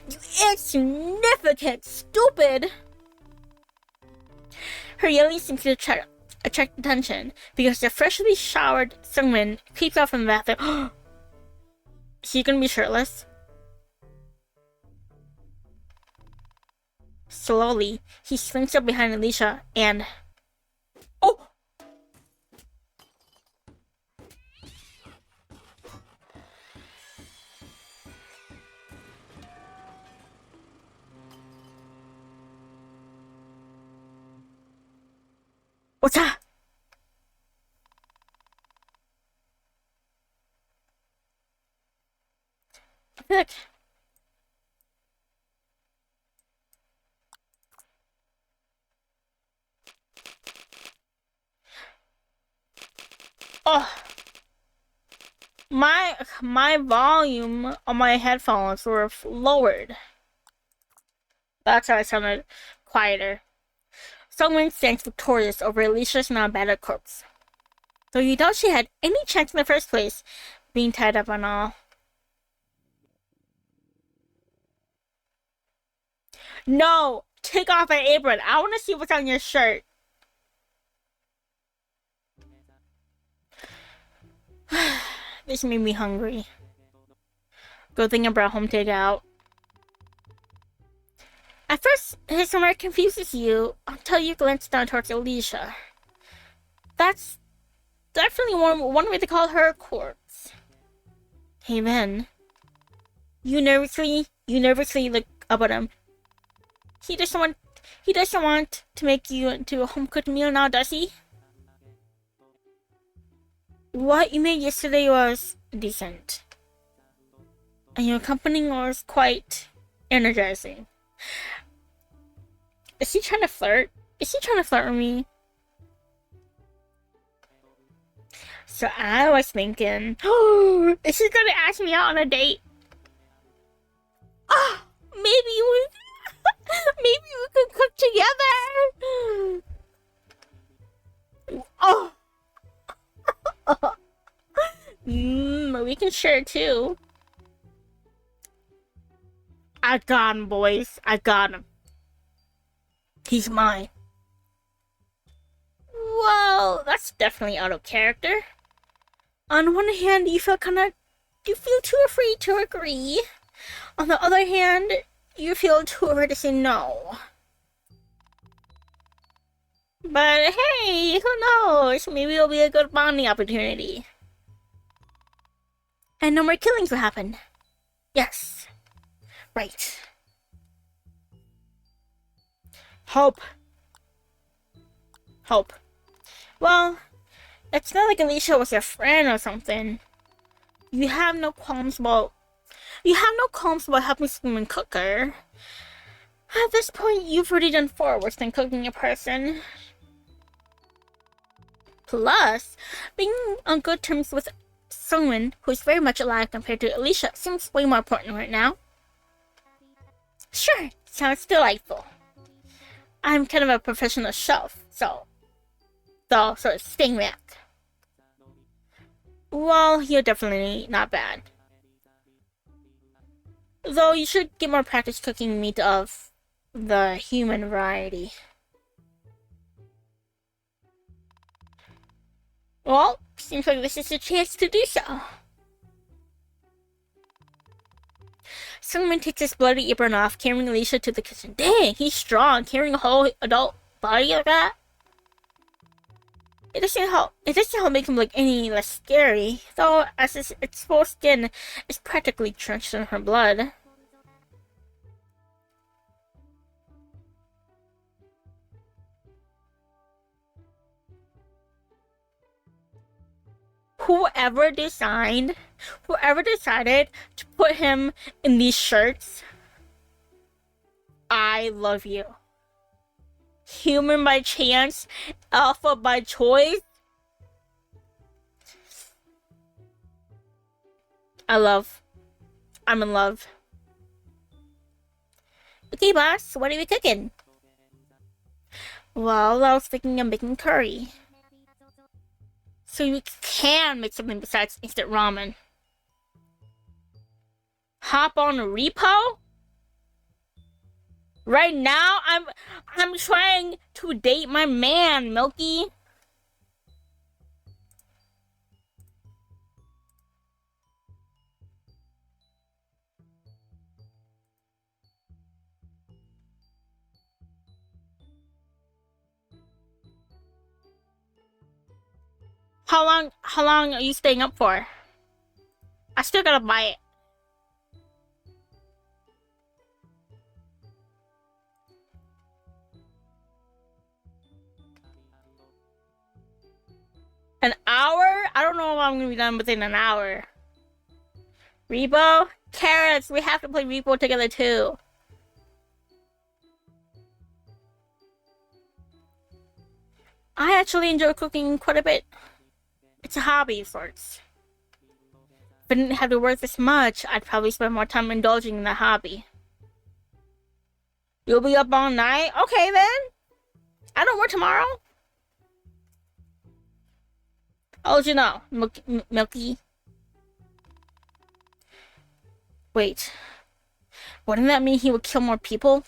A: You insignificant, stupid. Her yelling seems to attract attention because the freshly showered Sungmin peeps out from the bathroom. Is he gonna be shirtless? Slowly, he slinks up behind Alicia and... Oh! What's that? Look. Oh. My volume on my headphones were lowered. That's how I sounded quieter. Someone stands victorious over Alicia's now battered corpse. Though you doubt she had any chance in the first place, being tied up and all. No! Take off my apron. I want to see what's on your shirt. This made me hungry. Good thing I brought home takeout. At first, his remark confuses you until you glance down towards Alicia. That's definitely one way to call her a corpse. Hey then. You nervously look up at him. He doesn't want to make you into a home-cooked meal now, does he? What you made yesterday was decent. And your company was quite energizing. Is he trying to flirt? Is he trying to flirt with me? So I was thinking, oh, is he gonna ask me out on a date? Oh, maybe we could cook together. Oh. We can share too. I got him, boys. I got him. He's mine. Well, that's definitely out of character. On one hand, you feel too afraid to agree. On the other hand, you feel too afraid to say no. But hey, who knows? Maybe it'll be a good bonding opportunity. And no more killings will happen. Yes. Right. Hope. Well, it's not like Alicia was your friend or something. You have no qualms about helping someone cook her. At this point, you've already done far worse than cooking a person. Plus, being on good terms with someone who's very much alive compared to Alicia seems way more important right now. Sure, sounds delightful. I'm kind of a professional chef, so it's staying back. Well, you're definitely not bad. Though you should get more practice cooking meat of the human variety. Well, seems like this is a chance to do so. Someone takes his bloody apron off, carrying Alicia to the kitchen. Dang, he's strong, carrying a whole adult body like that. It doesn't help make him look any less scary, though, as his exposed skin is practically drenched in her blood. Whoever decided to put him in these shirts, I love you. Human by chance, alpha by choice. I'm in love. Okay, boss, what are we cooking? Well, I was thinking of making curry. So you can make something besides instant ramen. Hop on a repo? Right now, I'm trying to date my man, Milky. How long are you staying up for? I still gotta buy it. An hour? I don't know if I'm gonna be done within an hour. Repo? Carrots! We have to play Repo together too. I actually enjoy cooking quite a bit. It's a hobby of sorts. If I didn't have to work this much, I'd probably spend more time indulging in the hobby. You'll be up all night? Okay then. I don't work tomorrow. I'll let you know, Milky. Wait. Wouldn't that mean he would kill more people?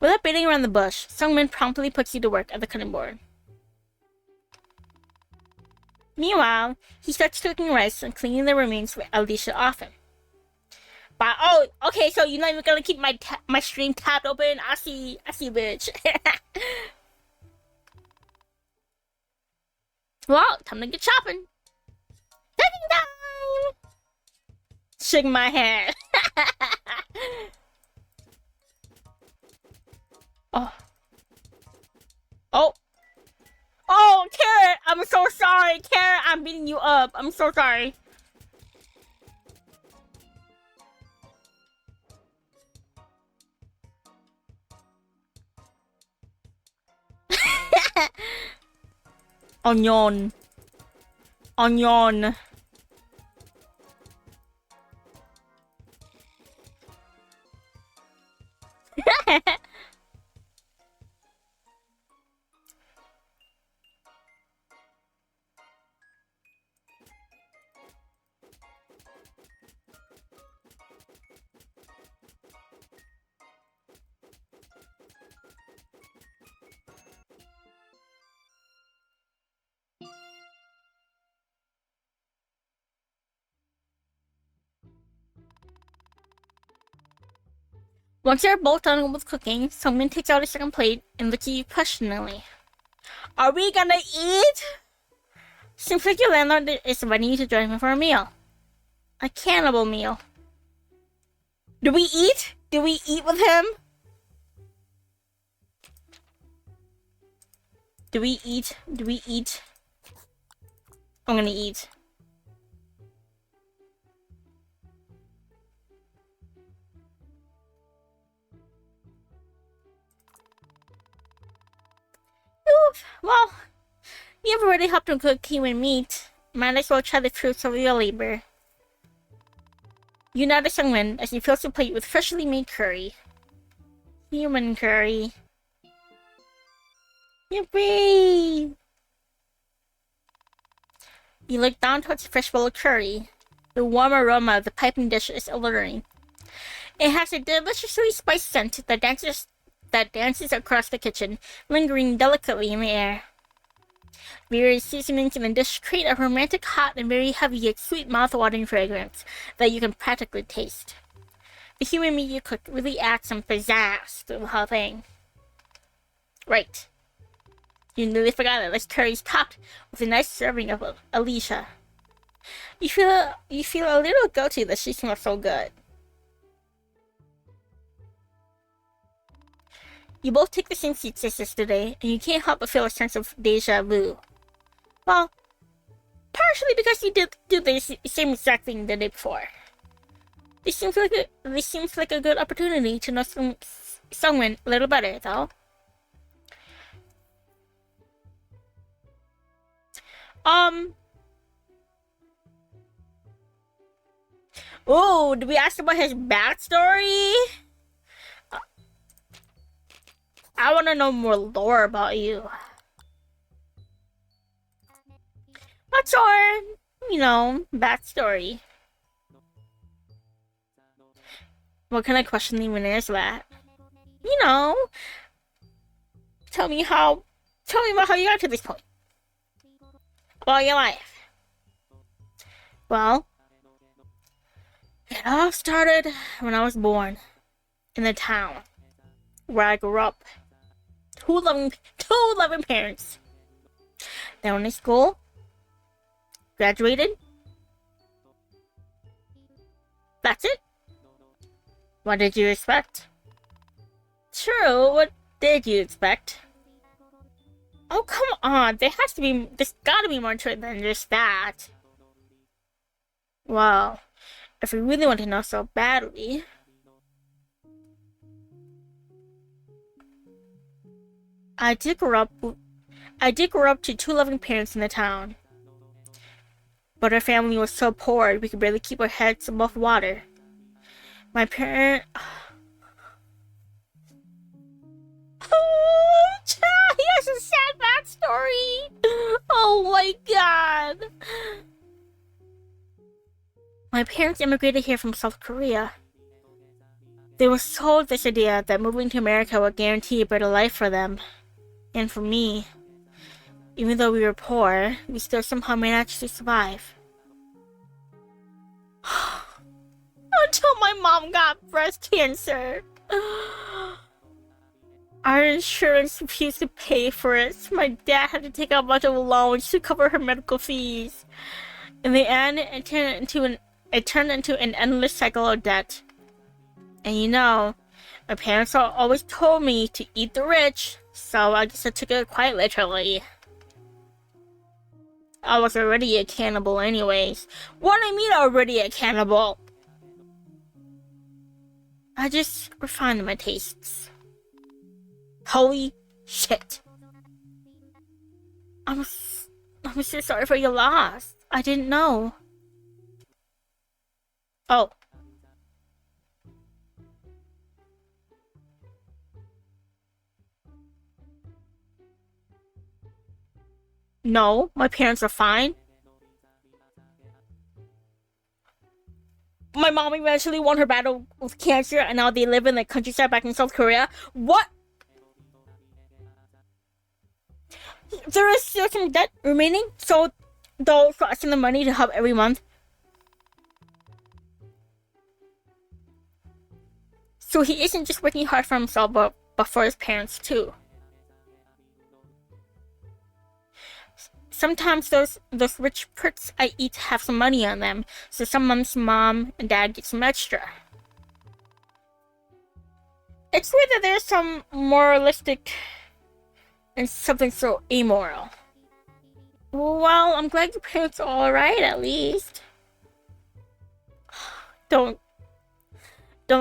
A: Without beating around the bush, Sungmin promptly puts you to work at the cutting board. Meanwhile, he starts cooking rice and cleaning the remains with Alicia off him. But oh, okay, so you're not even gonna keep my stream tapped open? I see, bitch. Well, time to get chopping. Cooking time! Shake my hand. Oh. Oh. Oh, Carrot! I'm so sorry, Carrot! I'm beating you up. I'm so sorry. Onion. Onion. Once you're both done with cooking, someone takes out a second plate and looks at you questioningly. Are we gonna eat? Seems like your landlord is inviting you to join him for a meal. A cannibal meal. Do we eat? Do we eat with him? Do we eat? Do we eat? I'm gonna eat. Oof. Well, you've already helped him cook human meat. Might as well try the fruits of your labor. You nod to Sungmin as he fills the plate with freshly made curry. Human curry. Yippee! You look down towards the fresh bowl of curry. The warm aroma of the piping dish is alluring. It has a deliciously spiced scent that dances across the kitchen, lingering delicately in the air. Various seasonings in the dish create a romantic, hot, and very heavy yet sweet mouth-watering fragrance that you can practically taste. The human meat you cooked really adds some pizzazz to the whole thing. Right. You nearly forgot that this curry is topped with a nice serving of Alicia. You feel a little guilty that she smells so good. You both take the same seats as yesterday, and you can't help but feel a sense of deja vu. Well, partially because you did do the same exact thing the day before. This seems like a good opportunity to know someone a little better, though. Oh, did we ask about his backstory? I want to know more lore about you. What's your, backstory? What kind of question even is that? Tell me about how you got to this point. About your life. Well, it all started when I was born in the town where I grew up. Two loving parents. They went to school, graduated. That's it. What did you expect? True, what did you expect? Oh, come on, there's gotta be more to it than just that. Well, if we really want to know so badly, I did grow up to two loving parents in the town. But our family was so poor we could barely keep our heads above water. My parent... He has a sad backstory! Oh my god! My parents immigrated here from South Korea. They were sold this idea that moving to America would guarantee a better life for them. And for me, even though we were poor, we still somehow managed to survive. Until my mom got breast cancer. Our insurance refused to pay for it, so my dad had to take out a bunch of loans to cover her medical fees. In the end, it turned into an endless cycle of debt. And my parents always told me to eat the rich, so I guess I took it quite literally. I was already a cannibal anyways. What do I mean already a cannibal? I just refined my tastes. Holy shit. I'm so sorry for your loss. I didn't know. Oh. No, my parents are fine. My mom eventually won her battle with cancer and now they live in the countryside back in South Korea. What? There is still some debt remaining, so they'll send the money to help every month. So he isn't just working hard for himself, but for his parents too. Sometimes those rich perks I eat have some money on them, so some months mom and dad get some extra. It's weird that there's some moralistic and something so amoral. Well, I'm glad your parents are alright at least. Don't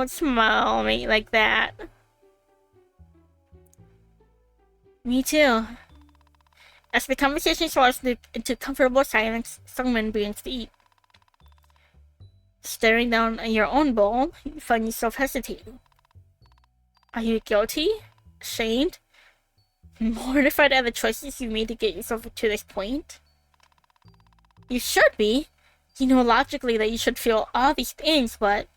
A: smile at me like that. Me too. As the conversation swells into comfortable silence, Sungmin begins to eat. Staring down at your own bowl, you find yourself hesitating. Are you guilty? Ashamed? Mortified at the choices you made to get yourself to this point? You should be. You know logically that you should feel all these things, but...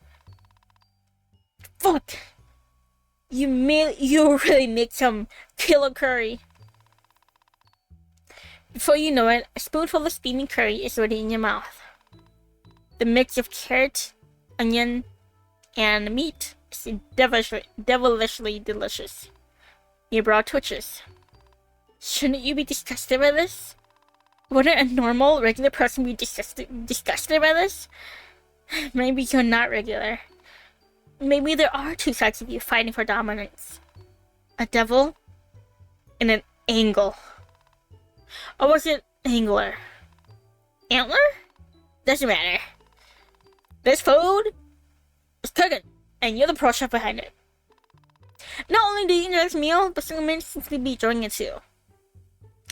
A: Fuck! You really make some killer curry. Before you know it, a spoonful of steaming curry is already in your mouth. The mix of carrot, onion, and meat is devilishly delicious. Your brow twitches. Shouldn't you be disgusted by this? Wouldn't a normal, regular person be disgusted by this? Maybe you're not regular. Maybe there are two sides of you fighting for dominance. A devil and an angle. Or was it angler? Antler? Doesn't matter. This food is cooking, and you're the pro chef behind it. Not only do you enjoy this meal, but someone may simply be enjoying it too.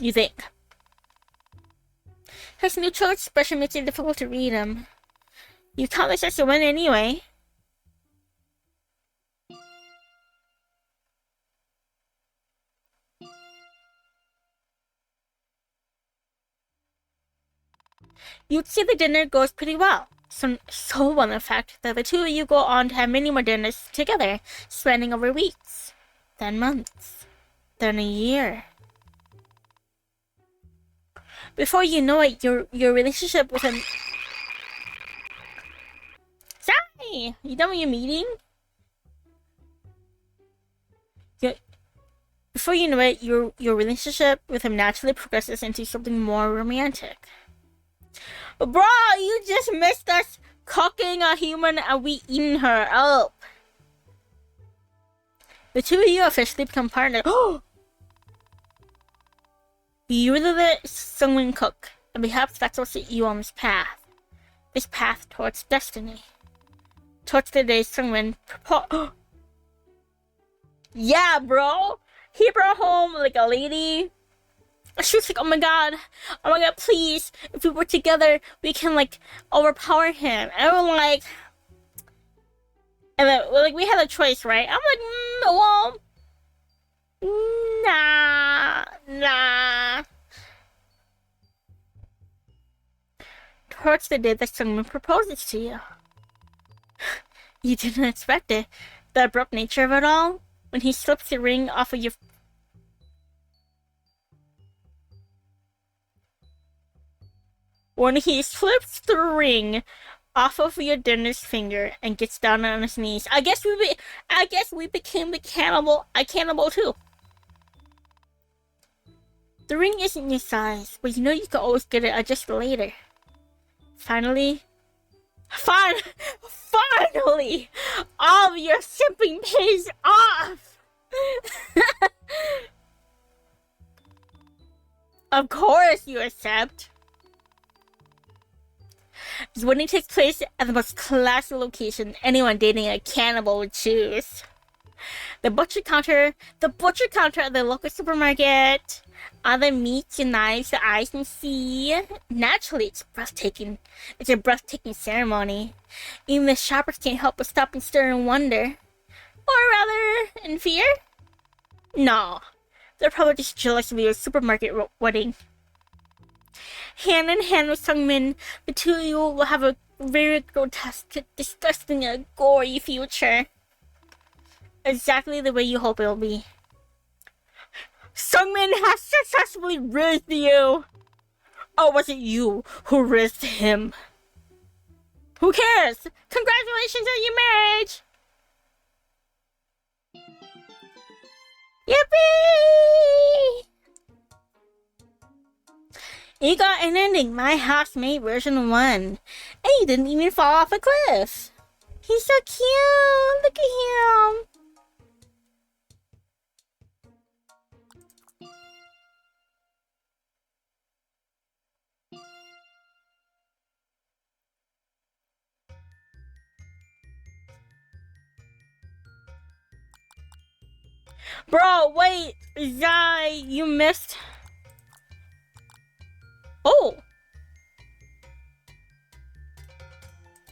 A: You think. His neutral expression makes it difficult to read him. You count this as a win anyway. You'd say the dinner goes pretty well. So well, in fact, that the two of you go on to have many more dinners together, spanning over weeks, then months, then a year. Before you know it, your relationship with him... Sorry! You done with your meeting? Before you know it, your relationship with him naturally progresses into something more romantic. Bro, you just missed us cooking a human and we eating her up. The two of you officially become partners. You're the Sungmin cook, and perhaps that's what set you on this path. This path towards destiny. Towards the day Sungmin proposed. Yeah, bro! He brought home like a lady. She was like, oh my god, please, if we were together, we can, like, overpower him. And we're like... And then, like, we had a choice, right? I'm like, nah. Towards the day that someone proposes to you. You didn't expect it. The abrupt nature of it all. When he slips the ring off of your... When he slips the ring off of your dinner's finger and gets down on his knees, I guess we became the cannibal too. The ring isn't your size, but you know you can always get it adjusted later. Finally, all of your simping pays off. Of course you accept. This wedding takes place at the most classy location anyone dating a cannibal would choose. The butcher counter at the local supermarket. All the meats and knives the eyes can see. Naturally, it's breathtaking. It's a breathtaking ceremony. Even the shoppers can't help but stop and stare in wonder. Or rather, in fear? No. They're probably just jealous of your supermarket wedding. Hand in hand with Sungmin, the two of you will have a very grotesque, disgusting, and gory future. Exactly the way you hope it'll be. Sungmin has successfully rizzed you! Or was it you who rizzed him? Who cares? Congratulations on your marriage! Yippee! You got an ending, My Housemate version 1. And you didn't even fall off a cliff. He's so cute! Look at him! Bro, wait! Zai, you missed... Oh!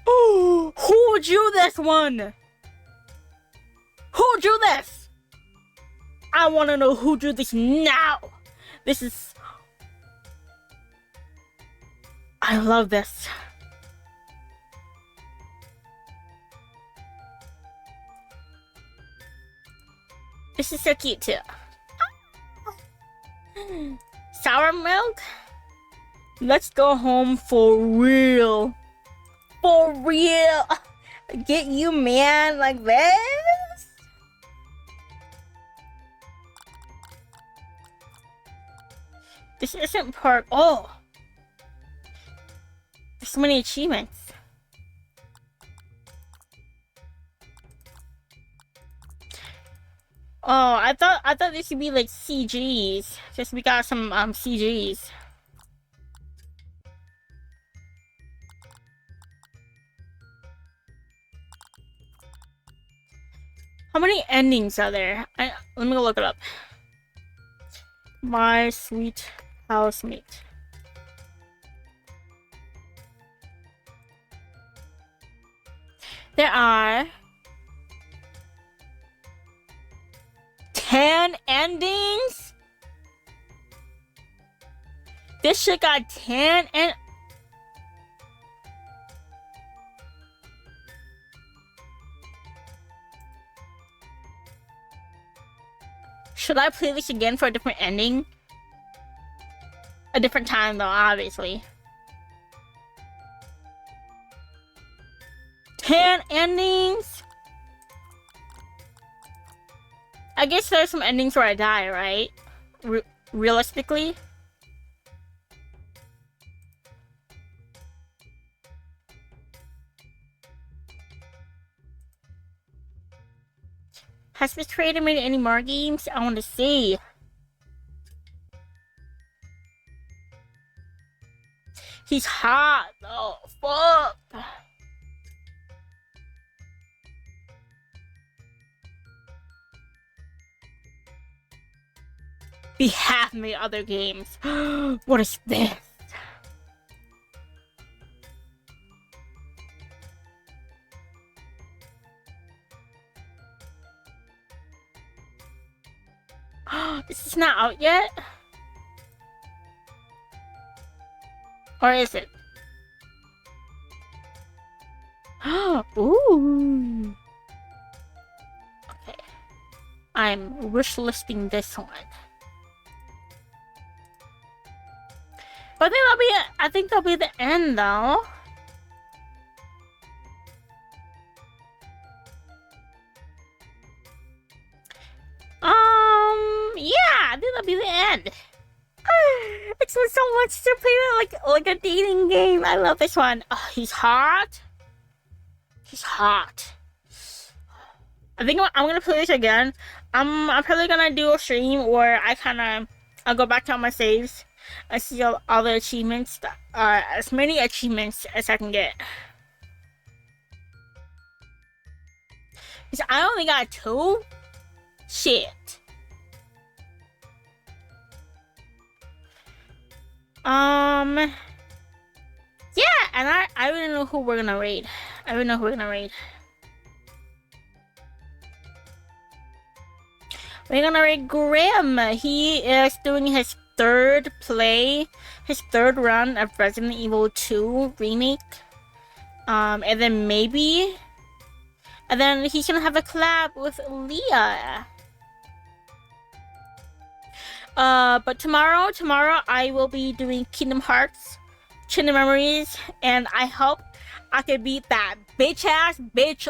A: Oh! Who drew this one? Who drew this? I want to know who drew this now. This is... I love this. This is so cute too. Sour milk? Let's go home for real. For real. Get you, man, like this? This isn't part. Oh. There's so many achievements. Oh, I thought this would be like CGs. Just we got some CGs. How many endings are there? Let me go look it up. My Sweet Housemate. There are 10 endings? This shit got 10 and... Should I play this again for a different ending? A different time though, obviously. 10 endings? I guess there's some endings where I die, right? Realistically? Has this creator made any more games? I want to see. He's hot though. Fuck. We have made other games. What is this? This is not out yet? Or is it? Ooh. Okay. I'm wish listing this one. But I think that'll be the end though. Yeah, I think that'll be the end. It's been so much to play like a dating game. I love this one. Oh, he's hot. He's hot. I think I'm gonna play this again. I'm probably gonna do a stream where I'll go back to all my saves. I see all the achievements, as many achievements as I can get. Because I only got 2? Shit. Yeah, and I already know who we're gonna raid. We're gonna raid Grim. He is doing his third run of Resident Evil 2 remake. And then he's gonna have a collab with Leah. But tomorrow I will be doing Kingdom Hearts, Chain of Memories, and I hope I can beat that bitch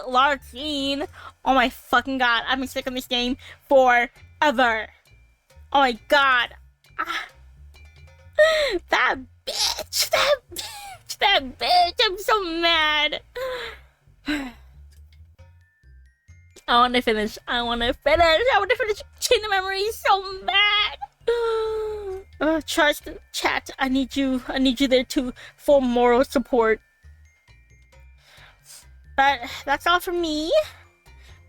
A: Lartine. Oh my fucking god, I've been stuck on this game forever. Oh my god. That bitch, I'm so mad. I wanna finish Chain of Memories so bad. Trust chat, I need you there too for moral support. But that's all from me.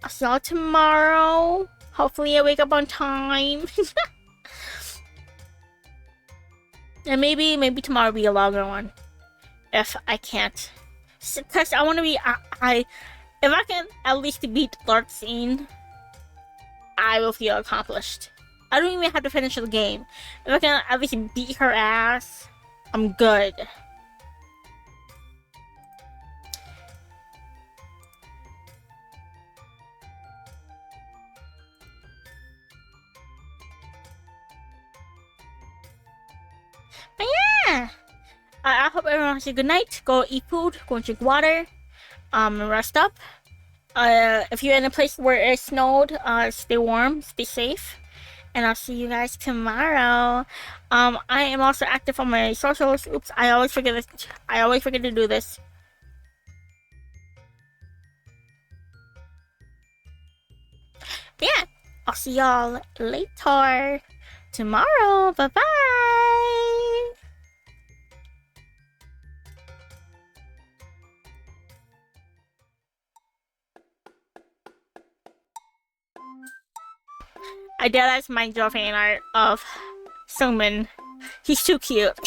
A: I'll see y'all tomorrow. Hopefully I wake up on time. And maybe tomorrow will be a longer one. If I can't. Because I want to be... if I can at least beat Lartine, I will feel accomplished. I don't even have to finish the game. If I can at least beat her ass, I'm good. But yeah, I hope everyone has a good night. Go eat food, go drink water, rest up. If you're in a place where it snowed, stay warm, stay safe, and I'll see you guys tomorrow. I am also active on my socials. Oops, I always forget this. I always forget to do this. But yeah, I'll see y'all later tomorrow. Bye bye. I did that's my fan art of Sungmin. He's too cute.